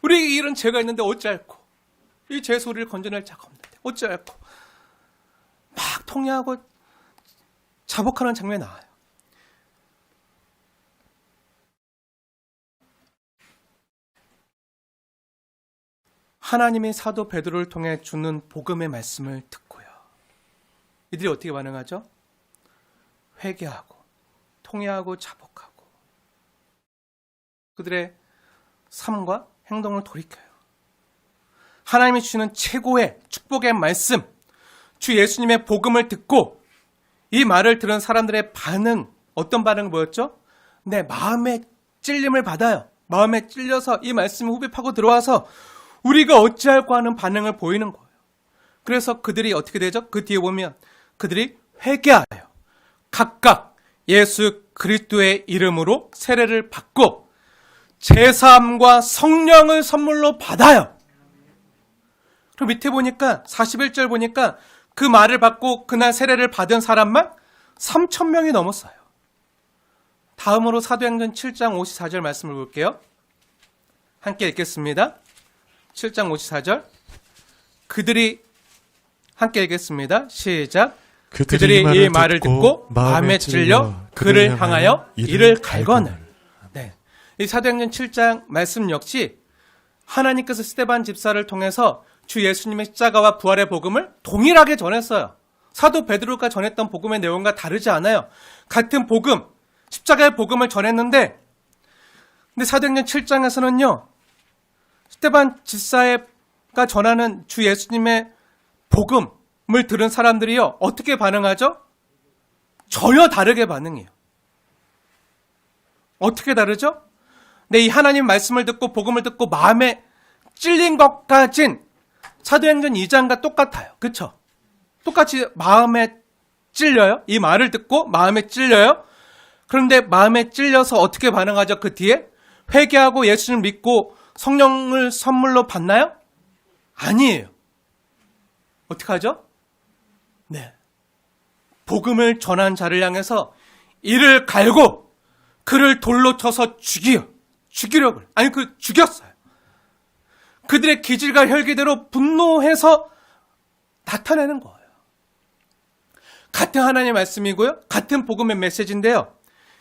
우리에게 이런 죄가 있는데 어찌할꼬, 이 죄에서 우리를 건져낼 자가 없는데 어찌할꼬, 막 통회하고 자복하는 장면이 나와요. 하나님이 사도 베드로를 통해 주는 복음의 말씀을 듣고요, 이들이 어떻게 반응하죠? 회개하고 통회하고 자복하고 그들의 삶과 행동을 돌이켜요. 하나님이 주시는 최고의 축복의 말씀, 주 예수님의 복음을 듣고 이 말을 들은 사람들의 반응, 어떤 반응을 보였죠? 네, 마음의 찔림을 받아요. 마음에 찔려서 이 말씀이 후배 파고 들어와서 우리가 어찌할까 하는 반응을 보이는 거예요. 그래서 그들이 어떻게 되죠? 그 뒤에 보면 그들이 회개하여 각각 예수 그리스도의 이름으로 세례를 받고 제사함과 성령을 선물로 받아요. 그리고 밑에 보니까 41절 보니까 그 말을 받고 그날 세례를 받은 사람만 3,000명이 넘었어요. 다음으로 사도행전 7장 54절 말씀을 볼게요. 함께 읽겠습니다. 7장 54절. 그들이 함께 읽겠습니다. 시작. 그들이 이 말을 듣고 마음에 찔려 그를 향하여 이를 갈거늘. 네. 이 사도행전 7장 말씀 역시 하나님께서 스데반 집사를 통해서 주 예수님의 십자가와 부활의 복음을 동일하게 전했어요. 사도 베드로가 전했던 복음의 내용과 다르지 않아요. 같은 복음, 십자가의 복음을 전했는데, 근데 사도행전 7장에서는요, 스데반 집사가 전하는 주 예수님의 복음을 들은 사람들이요, 어떻게 반응하죠? 전혀 다르게 반응해요. 어떻게 다르죠? 네, 이 하나님 말씀을 듣고 복음을 듣고 마음에 찔린 것까진 사도행전 2장과 똑같아요. 그쵸? 똑같이 마음에 찔려요. 이 말을 듣고 마음에 찔려요. 그런데 마음에 찔려서 어떻게 반응하죠? 그 뒤에 회개하고 예수를 믿고 성령을 선물로 받나요? 아니에요. 어떻게 하죠? 네. 복음을 전한 자를 향해서 이를 갈고 그를 돌로 쳐서 죽이려고. 아니, 죽였어요. 그들의 기질과 혈기대로 분노해서 나타내는 거예요. 같은 하나님의 말씀이고요. 같은 복음의 메시지인데요.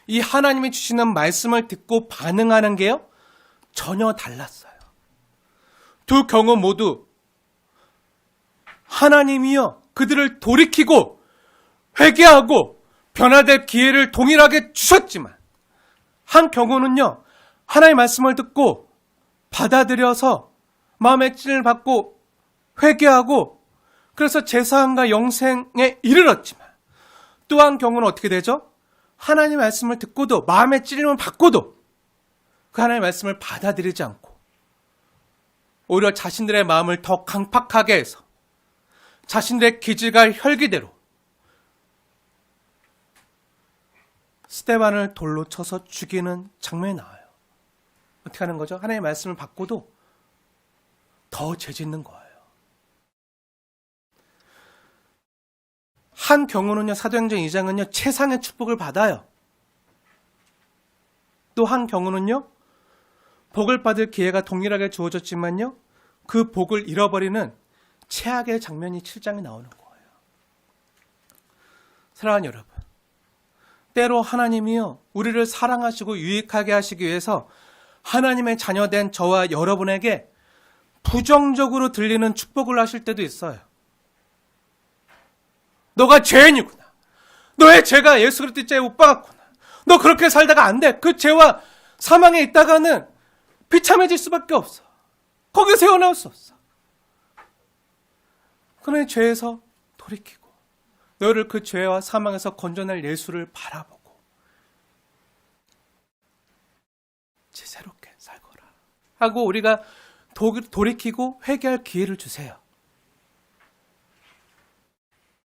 이 하나님이 주시는 말씀을 듣고 반응하는 게요. 전혀 달랐어요. 두 경우 모두 하나님이요. 그들을 돌이키고 회개하고 변화될 기회를 동일하게 주셨지만 한 경우는요. 하나님의 말씀을 듣고 받아들여서 마음의 찔을 받고 회개하고 그래서 제사함과 영생에 이르렀지만 또 한 경우는 어떻게 되죠? 하나님의 말씀을 듣고도 마음의 찔림을 받고도 그 하나님의 말씀을 받아들이지 않고 오히려 자신들의 마음을 더 강팍하게 해서 자신들의 기질과 혈기대로 스데반을 돌로 쳐서 죽이는 장면이 나와요. 어떻게 하는 거죠? 하나님의 말씀을 받고도 더 죄짓는 거예요. 한 경우는요, 사도행전 2장은요, 최상의 축복을 받아요. 또 한 경우는요, 복을 받을 기회가 동일하게 주어졌지만요, 그 복을 잃어버리는 최악의 장면이 7장에 나오는 거예요. 사랑하는 여러분, 때로 하나님이요, 우리를 사랑하시고 유익하게 하시기 위해서 하나님의 자녀된 저와 여러분에게 부정적으로 들리는 축복을 하실 때도 있어요. 너가 죄인이구나. 너의 죄가 예수 그리스도의 죄에 못 박았구나. 너 그렇게 살다가 안 돼. 그 죄와 사망에 있다가는 비참해질 수밖에 없어. 거기서 헤어나올 수 없어. 그러니 죄에서 돌이키고 너를 그 죄와 사망에서 건져낼 예수를 바라보고 이제 새롭게 살거라 하고 우리가 돌이키고 회개할 기회를 주세요.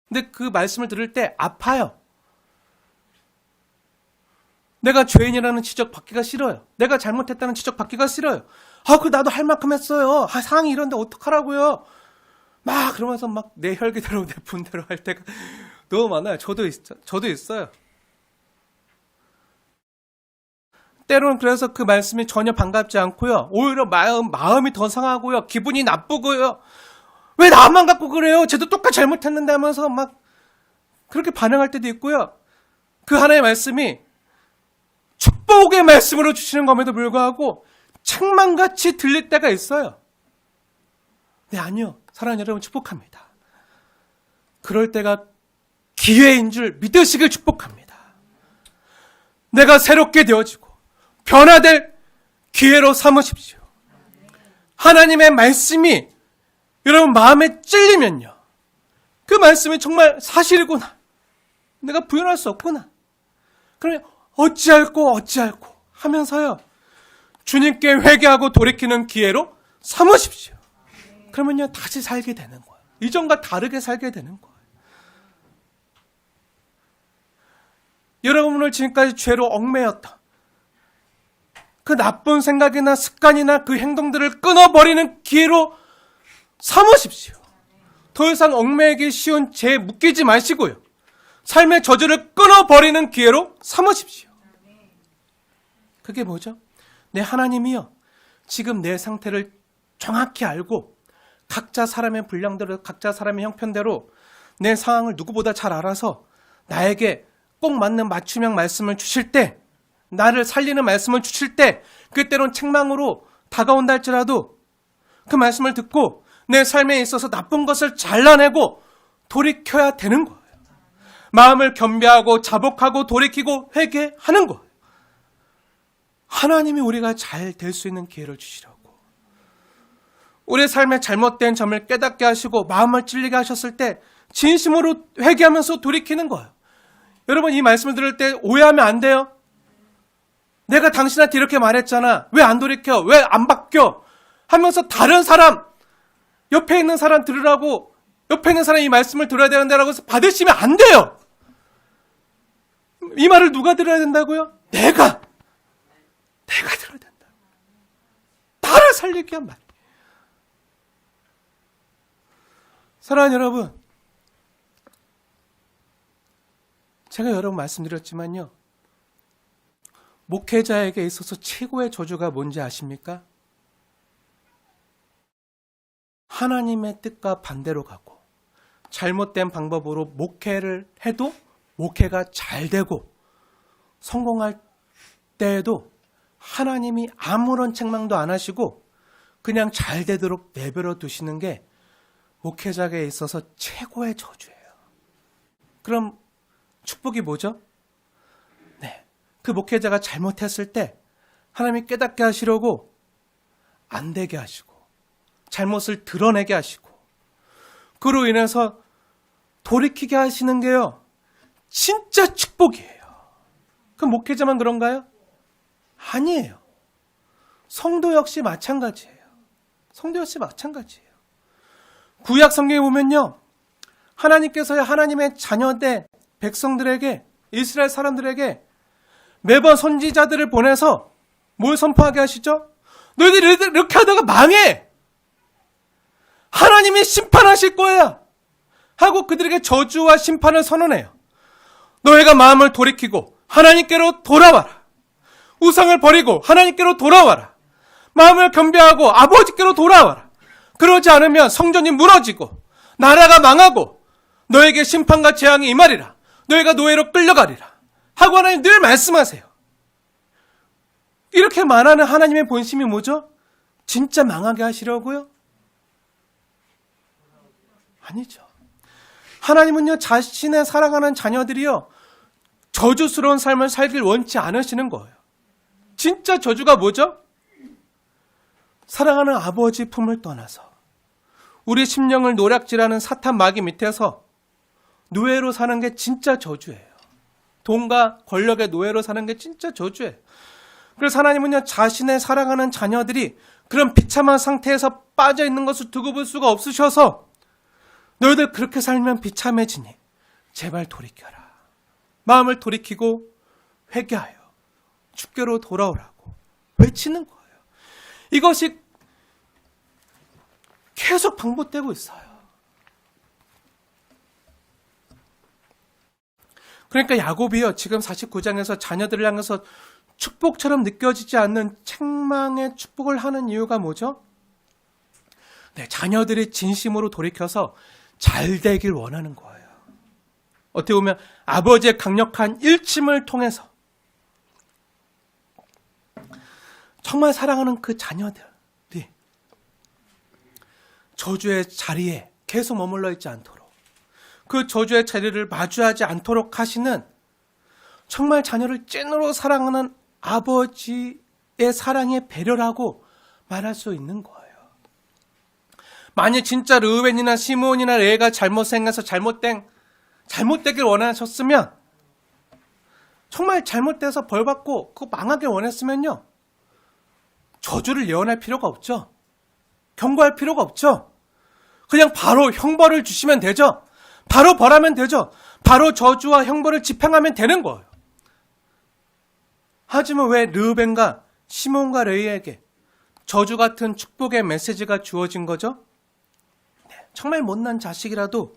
근데 그 말씀을 들을 때 아파요. 내가 죄인이라는 지적 받기가 싫어요. 내가 잘못했다는 지적 받기가 싫어요. 나도 할 만큼 했어요. 상황이 이런데 어떡하라고요. 그러면서 내 혈기대로 내 분대로 할 때가 너무 많아요. 저도 있어요. 때로는 그래서 그 말씀이 전혀 반갑지 않고요. 오히려 마음이 더 상하고요. 기분이 나쁘고요. 왜 나만 갖고 그래요? 쟤도 똑같이 잘못했는데 하면서 그렇게 반응할 때도 있고요. 그 하나의 말씀이 축복의 말씀으로 주시는 것에도 불구하고 책망같이 들릴 때가 있어요. 네, 아니요. 사랑하는 여러분 축복합니다. 그럴 때가 기회인 줄 믿으시길 축복합니다. 내가 새롭게 되어지고 변화될 기회로 삼으십시오. 하나님의 말씀이 여러분 마음에 찔리면요. 그 말씀이 정말 사실이구나. 내가 부인할 수 없구나. 그러면 어찌할꼬 하면서요. 주님께 회개하고 돌이키는 기회로 삼으십시오. 그러면요 다시 살게 되는 거예요. 이전과 다르게 살게 되는 거예요. 여러분을 지금까지 죄로 얽매였다. 그 나쁜 생각이나 습관이나 그 행동들을 끊어버리는 기회로 삼으십시오. 더 이상 얽매이기 쉬운 죄에 묶이지 마시고요. 삶의 저주를 끊어버리는 기회로 삼으십시오. 그게 뭐죠? 내 하나님이요. 지금 내 상태를 정확히 알고 각자 사람의 분량대로 각자 사람의 형편대로 내 상황을 누구보다 잘 알아서 나에게 꼭 맞는 맞춤형 말씀을 주실 때, 나를 살리는 말씀을 주실 때, 그때론 책망으로 다가온다 할지라도 그 말씀을 듣고 내 삶에 있어서 나쁜 것을 잘라내고 돌이켜야 되는 거예요. 마음을 겸비하고 자복하고 돌이키고 회개하는 거예요. 하나님이 우리가 잘 될 수 있는 기회를 주시려고. 우리 삶의 잘못된 점을 깨닫게 하시고 마음을 찔리게 하셨을 때 진심으로 회개하면서 돌이키는 거예요. 여러분 이 말씀을 들을 때 오해하면 안 돼요. 내가 당신한테 이렇게 말했잖아. 왜 안 돌이켜? 왜 안 바뀌어? 하면서 다른 사람, 옆에 있는 사람 들으라고, 옆에 있는 사람이 이 말씀을 들어야 되는데라고 해서 받으시면 안 돼요. 이 말을 누가 들어야 된다고요? 내가 들어야 된다. 나를 살리기 위한 말. 사랑하는 여러분, 제가 여러 번 말씀드렸지만요. 목회자에게 있어서 최고의 저주가 뭔지 아십니까? 하나님의 뜻과 반대로 가고 잘못된 방법으로 목회를 해도 목회가 잘 되고 성공할 때에도 하나님이 아무런 책망도 안 하시고 그냥 잘 되도록 내버려 두시는 게 목회자에게 있어서 최고의 저주예요. 그럼 축복이 뭐죠? 네, 그 목회자가 잘못했을 때 하나님이 깨닫게 하시려고 안 되게 하시고 잘못을 드러내게 하시고 그로 인해서 돌이키게 하시는 게요. 진짜 축복이에요. 그 목회자만 그런가요? 아니에요. 성도 역시 마찬가지예요. 성도 역시 마찬가지예요. 구약 성경에 보면요. 하나님께서 하나님의 자녀된 백성들에게, 이스라엘 사람들에게 매번 선지자들을 보내서 뭘 선포하게 하시죠? 너희들이 이렇게 하다가 망해! 하나님이 심판하실 거야! 하고 그들에게 저주와 심판을 선언해요. 너희가 마음을 돌이키고 하나님께로 돌아와라. 우상을 버리고 하나님께로 돌아와라. 마음을 겸비하고 아버지께로 돌아와라. 그러지 않으면 성전이 무너지고 나라가 망하고 너에게 심판과 재앙이 임하리라. 너희가 노예로 끌려가리라. 하고 하나님 늘 말씀하세요. 이렇게 말하는 하나님의 본심이 뭐죠? 진짜 망하게 하시려고요? 아니죠. 하나님은요, 자신의 사랑하는 자녀들이요, 저주스러운 삶을 살길 원치 않으시는 거예요. 진짜 저주가 뭐죠? 사랑하는 아버지 품을 떠나서 우리 심령을 노략질하는 사탄 마귀 밑에서 노예로 사는 게 진짜 저주예요. 돈과 권력의 노예로 사는 게 진짜 저주예요. 그래서 하나님은요, 자신의 사랑하는 자녀들이 그런 비참한 상태에서 빠져 있는 것을 두고 볼 수가 없으셔서 너희들 그렇게 살면 비참해지니 제발 돌이켜라. 마음을 돌이키고 회개하여 주께로 돌아오라고 외치는 거예요. 이것이 계속 반복되고 있어요. 그러니까 야곱이요, 지금 49장에서 자녀들을 향해서 축복처럼 느껴지지 않는 책망의 축복을 하는 이유가 뭐죠? 네, 자녀들이 진심으로 돌이켜서 잘 되길 원하는 거예요. 어떻게 보면 아버지의 강력한 일침을 통해서 정말 사랑하는 그 자녀들이 저주의 자리에 계속 머물러 있지 않도록, 그 저주의 자리를 마주하지 않도록 하시는 정말 자녀를 찐으로 사랑하는 아버지의 사랑에 배려라고 말할 수 있는 거예요. 만약 진짜 르우벤이나 시므온이나 레위가 잘못 생겨서 잘못되길 원하셨으면, 정말 잘못돼서 벌받고 그거 망하길 원했으면요, 저주를 예언할 필요가 없죠. 경고할 필요가 없죠. 그냥 바로 형벌을 주시면 되죠. 바로 벌하면 되죠. 바로 저주와 형벌을 집행하면 되는 거예요. 하지만 왜 르우벤과 시몬과 레위에게 저주 같은 축복의 메시지가 주어진 거죠? 정말 못난 자식이라도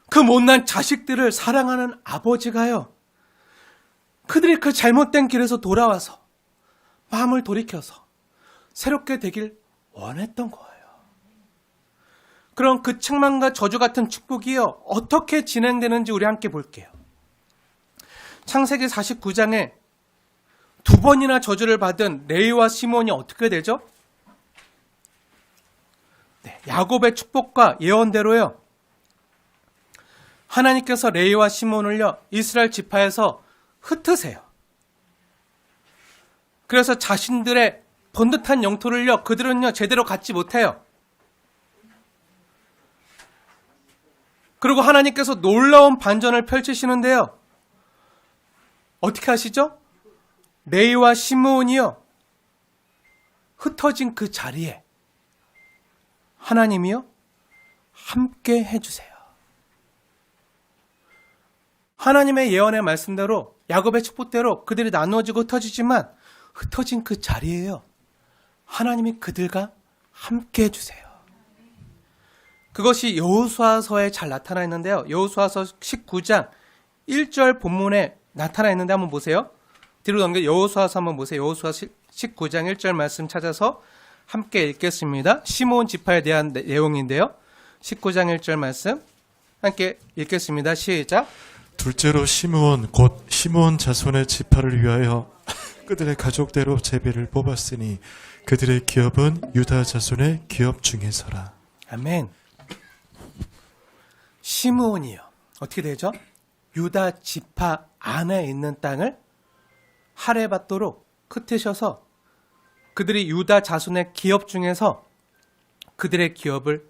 그 못난 자식들을 사랑하는 아버지가요, 그들이 그 잘못된 길에서 돌아와서 마음을 돌이켜서 새롭게 되길 원했던 거예요. 그럼 그 책망과 저주 같은 축복이요, 어떻게 진행되는지 우리 함께 볼게요. 창세기 49장에 두 번이나 저주를 받은 레위와 시몬이 어떻게 되죠? 야곱의 축복과 예언대로요, 하나님께서 레위와 시몬을요, 이스라엘 지파에서 흩으세요. 그래서 자신들의 번듯한 영토를요, 그들은요, 제대로 갖지 못해요. 그리고 하나님께서 놀라운 반전을 펼치시는데요, 어떻게 하시죠? 레위와 시므온이요, 흩어진 그 자리에 하나님이요, 함께 해주세요. 하나님의 예언의 말씀대로, 야곱의 축복대로 그들이 나누어지고 흩어지지만, 흩어진 그 자리에요, 하나님이 그들과 함께 해주세요. 그것이 여호수아서에 잘 나타나 있는데요, 여호수아서 19장 1절 본문에 나타나 있는데 한번 보세요. 뒤로 넘겨 여호수아서 한번 보세요. 여호수아 19장 1절 말씀 찾아서 함께 읽겠습니다. 시므온 지파에 대한 내용인데요, 19장 1절 말씀 함께 읽겠습니다. 시작. 둘째로 시므온 곧 시므온 자손의 지파를 위하여 그들의 가족대로 제비를 뽑았으니 그들의 기업은 유다 자손의 기업 중에서라. 아멘. 시므온이요, 어떻게 되죠? 유다 지파 안에 있는 땅을 할애받도록 흩으셔서 그들이 유다 자손의 기업 중에서 그들의 기업을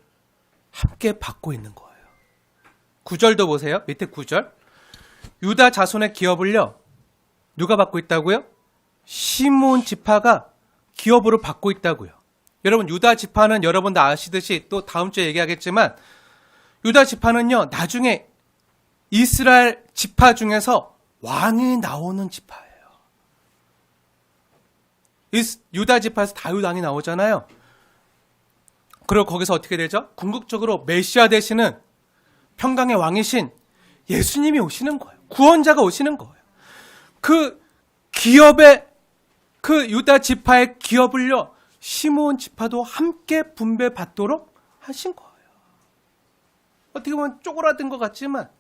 함께 받고 있는 거예요. 9절도 보세요. 밑에 9절. 유다 자손의 기업을요, 누가 받고 있다고요? 시므온 지파가 기업으로 받고 있다고요. 여러분, 유다 지파는 여러분 다 아시듯이 또 다음 주에 얘기하겠지만, 유다 지파는요, 나중에 이스라엘 지파 중에서 왕이 나오는 지파예요. 유다 지파에서 다윗 왕이 나오잖아요. 그리고 거기서 어떻게 되죠? 궁극적으로 메시아 되시는 평강의 왕이신 예수님이 오시는 거예요. 구원자가 오시는 거예요. 그 기업의, 그 유다 지파의 기업을요, 시므온 지파도 함께 분배받도록 하신 거예요. 어떻게 보면 쪼그라든 것 같지만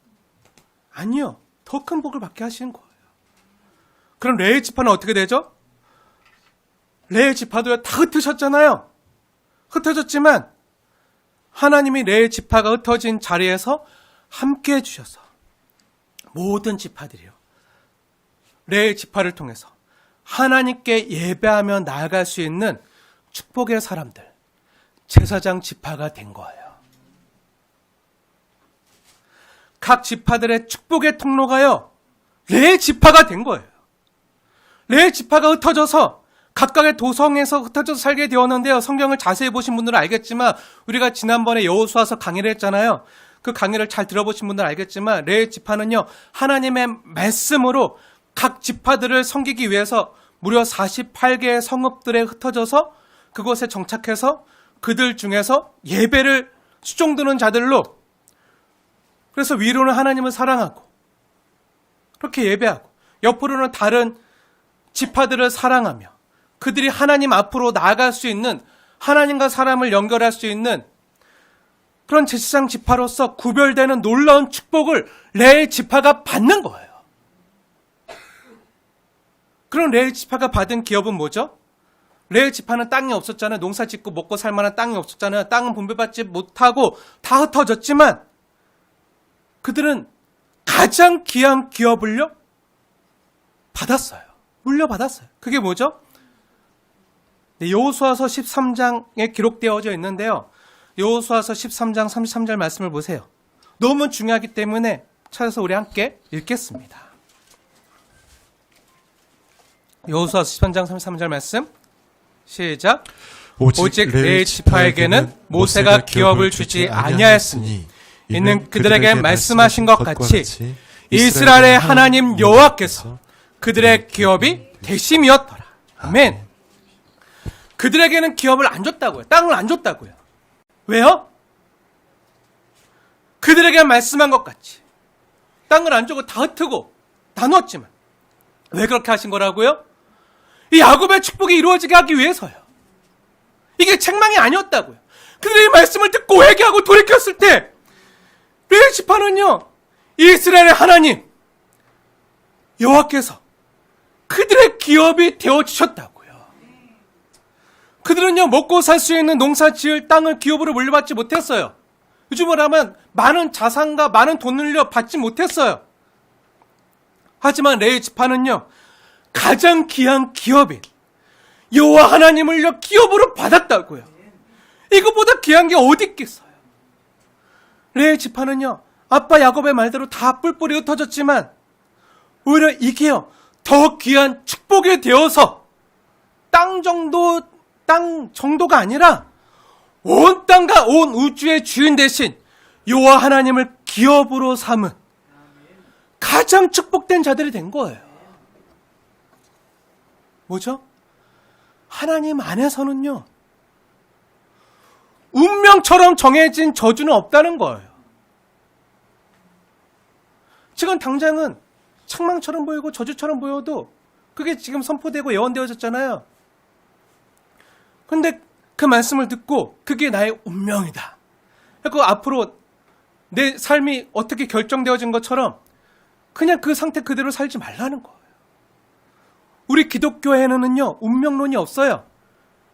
아니요, 더 큰 복을 받게 하시는 거예요. 그럼 레위 지파는 어떻게 되죠? 레위 지파도요, 다 흩으셨잖아요. 흩어졌지만 하나님이 레위 지파가 흩어진 자리에서 함께 해주셔서 모든 지파들이요, 레위 지파를 통해서 하나님께 예배하며 나아갈 수 있는 축복의 사람들, 제사장 지파가 된 거예요. 각 지파들의 축복의 통로가요, 레위 지파가 된 거예요. 레위 지파가 흩어져서 각각의 도성에서 흩어져서 살게 되었는데요, 성경을 자세히 보신 분들은 알겠지만, 우리가 지난번에 여호수아서 강의를 했잖아요. 그 강의를 잘 들어보신 분들은 알겠지만, 레위 지파는요, 하나님의 말씀으로 각 지파들을 섬기기 위해서 무려 48개의 성읍들에 흩어져서 그곳에 정착해서 그들 중에서 예배를 수종드는 자들로, 그래서 위로는 하나님을 사랑하고 그렇게 예배하고, 옆으로는 다른 지파들을 사랑하며 그들이 하나님 앞으로 나아갈 수 있는, 하나님과 사람을 연결할 수 있는 그런 제사장 지파로서 구별되는 놀라운 축복을 레위 지파가 받는 거예요. 그런 레위 지파가 받은 기업은 뭐죠? 레위 지파는 땅이 없었잖아요. 농사 짓고 먹고 살 만한 땅이 없었잖아요. 땅은 분배받지 못하고 다 흩어졌지만 그들은 가장 귀한 기업을요, 받았어요. 물려받았어요. 그게 뭐죠? 여호수아서 13장에 기록되어져 있는데요, 여호수아서 13장 33절 말씀을 보세요. 너무 중요하기 때문에 찾아서 우리 함께 읽겠습니다. 여호수아서 13장 33절 말씀 시작. 오직 레위 지파에게는 모세가 기업을 주지 아니하였으니 이는 그들에게 말씀하신 것 같이 이스라엘의 하나님 여호와께서 그들의 기업이 대심이었더라. 아멘. 그들에게는 기업을 안 줬다고요. 땅을 안 줬다고요. 왜요? 그들에게 말씀한 것 같이 땅을 안 주고 다 흩트고 나눴지만 왜 그렇게 하신 거라고요? 이 야곱의 축복이 이루어지게 하기 위해서요. 이게 책망이 아니었다고요. 그들의 말씀을 듣고 회개하고 돌이켰을 때 레위 지파는요, 이스라엘의 하나님 여호와께서 그들의 기업이 되어주셨다고요. 그들은요, 먹고 살 수 있는 농사 지을 땅을 기업으로 물려받지 못했어요. 요즘으로 하면 많은 자산과 많은 돈을 받지 못했어요. 하지만 레위 지파는요, 가장 귀한 기업인 여호와 하나님을 기업으로 받았다고요. 이거보다 귀한 게 어디 있겠어요. 레위 지파는요, 아빠 야곱의 말대로 다 뿔뿔이 흩어졌지만 오히려 이게요, 더 귀한 축복이 되어서 땅 정도가 아니라 온 땅과 온 우주의 주인 대신 여호와 하나님을 기업으로 삼은 가장 축복된 자들이 된 거예요. 뭐죠? 하나님 안에서는요, 운명처럼 정해진 저주는 없다는 거예요. 지금 당장은 책망처럼 보이고 저주처럼 보여도 그게 지금 선포되고 예언되어졌잖아요. 근데 그 말씀을 듣고 그게 나의 운명이다. 그리고 앞으로 내 삶이 어떻게 결정되어진 것처럼 그냥 그 상태 그대로 살지 말라는 거예요. 우리 기독교에는요, 운명론이 없어요.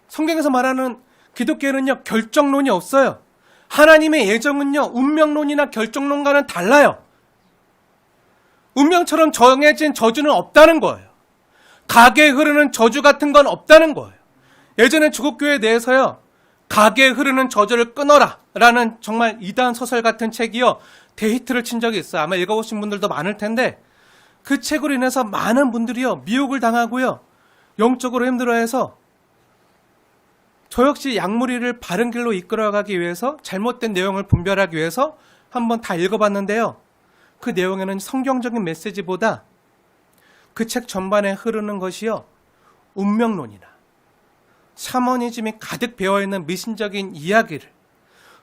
성경에서 말하는 기독교에는요, 결정론이 없어요. 하나님의 예정은요, 운명론이나 결정론과는 달라요. 운명처럼 정해진 저주는 없다는 거예요. 가게에 흐르는 저주 같은 건 없다는 거예요. 예전에 주국교회 내에서요, 가게에 흐르는 저주를 끊어라 라는 정말 이단 소설 같은 책이요, 데이트를 친 적이 있어요. 아마 읽어보신 분들도 많을 텐데 그 책으로 인해서 많은 분들이요, 미혹을 당하고요, 영적으로 힘들어해서 저 역시 양무리를 바른 길로 이끌어가기 위해서 잘못된 내용을 분별하기 위해서 한번 다 읽어봤는데요, 그 내용에는 성경적인 메시지보다 그 책 전반에 흐르는 것이요, 운명론이나 샤머니즘이 가득 배어있는 미신적인 이야기를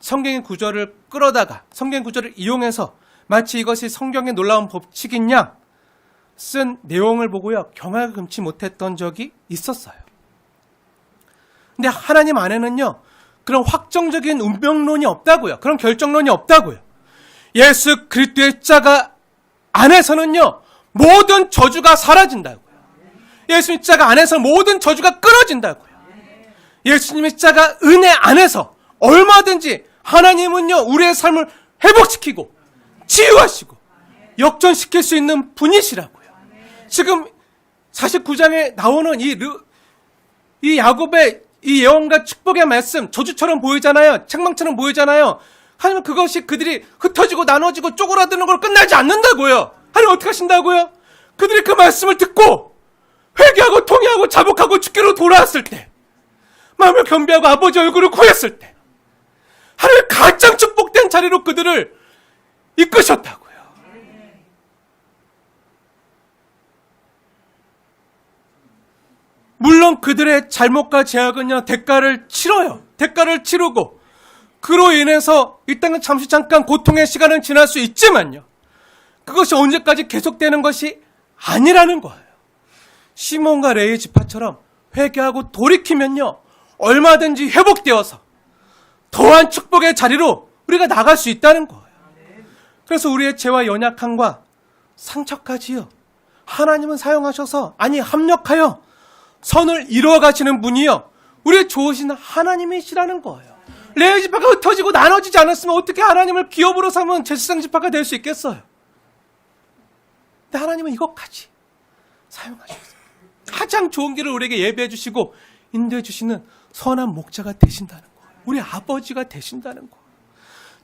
성경의 구절을 끌어다가 성경의 구절을 이용해서 마치 이것이 성경의 놀라운 법칙인 양 쓴 내용을 보고요, 경악을 금치 못했던 적이 있었어요. 근데 하나님 안에는요, 그런 확정적인 운명론이 없다고요. 그런 결정론이 없다고요. 예수 그리스도의 자가 안에서는요, 모든 저주가 사라진다고요. 예수님 자가 안에서 모든 저주가 끊어진다고요. 예수님의 자가 은혜 안에서 얼마든지 하나님은요, 우리의 삶을 회복시키고 치유하시고 역전시킬 수 있는 분이시라고요. 지금 49장에 나오는 이 야곱의 이 예언과 축복의 말씀, 저주처럼 보이잖아요. 책망처럼 보이잖아요. 하지만 그것이 그들이 흩어지고 나눠지고 쪼그라드는 걸 끝나지 않는다고요. 하나님 어떻게 하신다고요? 그들이 그 말씀을 듣고 회개하고 통회하고 자복하고 주께로 돌아왔을 때, 마음을 겸비하고 아버지 얼굴을 구했을 때 하나님 가장 축복된 자리로 그들을 이끄셨다고요. 물론 그들의 잘못과 죄악은요, 대가를 치러요. 대가를 치르고 그로 인해서 이 땅은 잠깐 고통의 시간은 지날 수 있지만요, 그것이 언제까지 계속되는 것이 아니라는 거예요. 시몬과 레위 지파처럼 회개하고 돌이키면요, 얼마든지 회복되어서 더한 축복의 자리로 우리가 나갈 수 있다는 거예요. 그래서 우리의 죄와 연약함과 상처까지요, 하나님은 사용하셔서, 아니 합력하여 선을 이루어 가시는 분이요, 우리의 좋으신 하나님이시라는 거예요. 레위 지파가 흩어지고 나눠지지 않았으면 어떻게 하나님을 기업으로 삼은 제사장 지파가 될 수 있겠어요? 근데 하나님은 이것까지 사용하셨어요. 가장 좋은 길을 우리에게 예배해 주시고 인도해 주시는 선한 목자가 되신다는 거예요. 우리 아버지가 되신다는 거예요.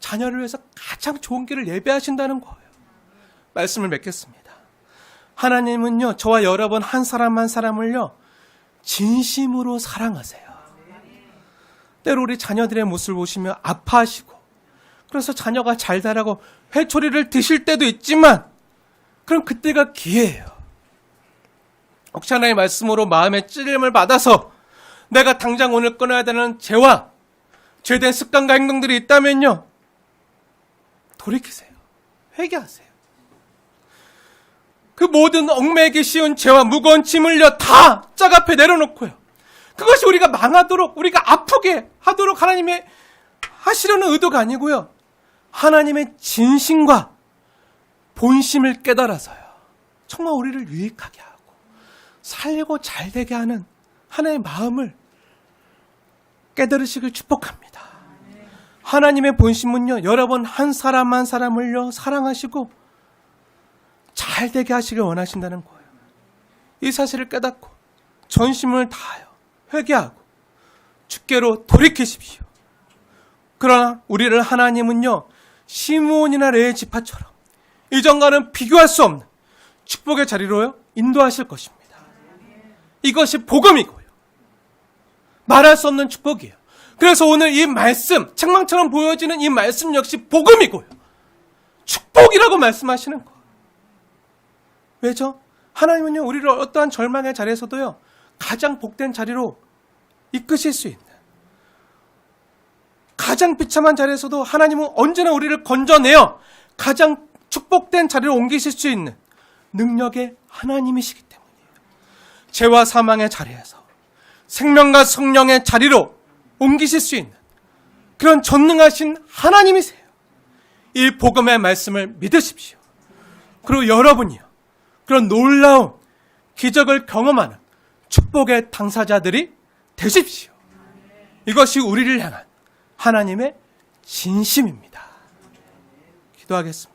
자녀를 위해서 가장 좋은 길을 예배하신다는 거예요. 말씀을 맺겠습니다. 하나님은요, 저와 여러분 한 사람 한 사람을요, 진심으로 사랑하세요. 때로 우리 자녀들의 모습을 보시며 아파하시고, 그래서 자녀가 잘 자라고 회초리를 드실 때도 있지만, 그럼 그때가 기회예요. 혹시 하나님의 말씀으로 마음의 찔림을 받아서 내가 당장 오늘 끊어야 되는 죄와 죄된 습관과 행동들이 있다면요, 돌이키세요. 회개하세요. 그 모든 얽매이기 쉬운 죄와 무거운 짐을요 다 짝 앞에 내려놓고요, 그것이 우리가 망하도록, 우리가 아프게 하도록 하나님의 하시려는 의도가 아니고요, 하나님의 진심과 본심을 깨달아서요, 정말 우리를 유익하게 하고 살고 잘되게 하는 하나님의 마음을 깨달으시길 축복합니다. 하나님의 본심은요, 여러분 한 사람 한 사람을요 사랑하시고 잘되게 하시길 원하신다는 거예요. 이 사실을 깨닫고 전심을 다하여 회개하고 주께로 돌이키십시오. 그러나 우리를 하나님은요, 시므온이나 레의 지파처럼 이전과는 비교할 수 없는 축복의 자리로요 인도하실 것입니다. 이것이 복음이고요, 말할 수 없는 축복이에요. 그래서 오늘 이 말씀, 책망처럼 보여지는 이 말씀 역시 복음이고요, 축복이라고 말씀하시는 거예요. 왜죠? 하나님은요, 우리를 어떠한 절망의 자리에서도요 가장 복된 자리로 이끄실 수 있는, 가장 비참한 자리에서도 하나님은 언제나 우리를 건져내어 가장 축복된 자리로 옮기실 수 있는 능력의 하나님이시기 때문이에요. 죄와 사망의 자리에서 생명과 성령의 자리로 옮기실 수 있는 그런 전능하신 하나님이세요. 이 복음의 말씀을 믿으십시오. 그리고 여러분이요, 그런 놀라운 기적을 경험하는 축복의 당사자들이 되십시오. 이것이 우리를 향한 하나님의 진심입니다. 기도하겠습니다.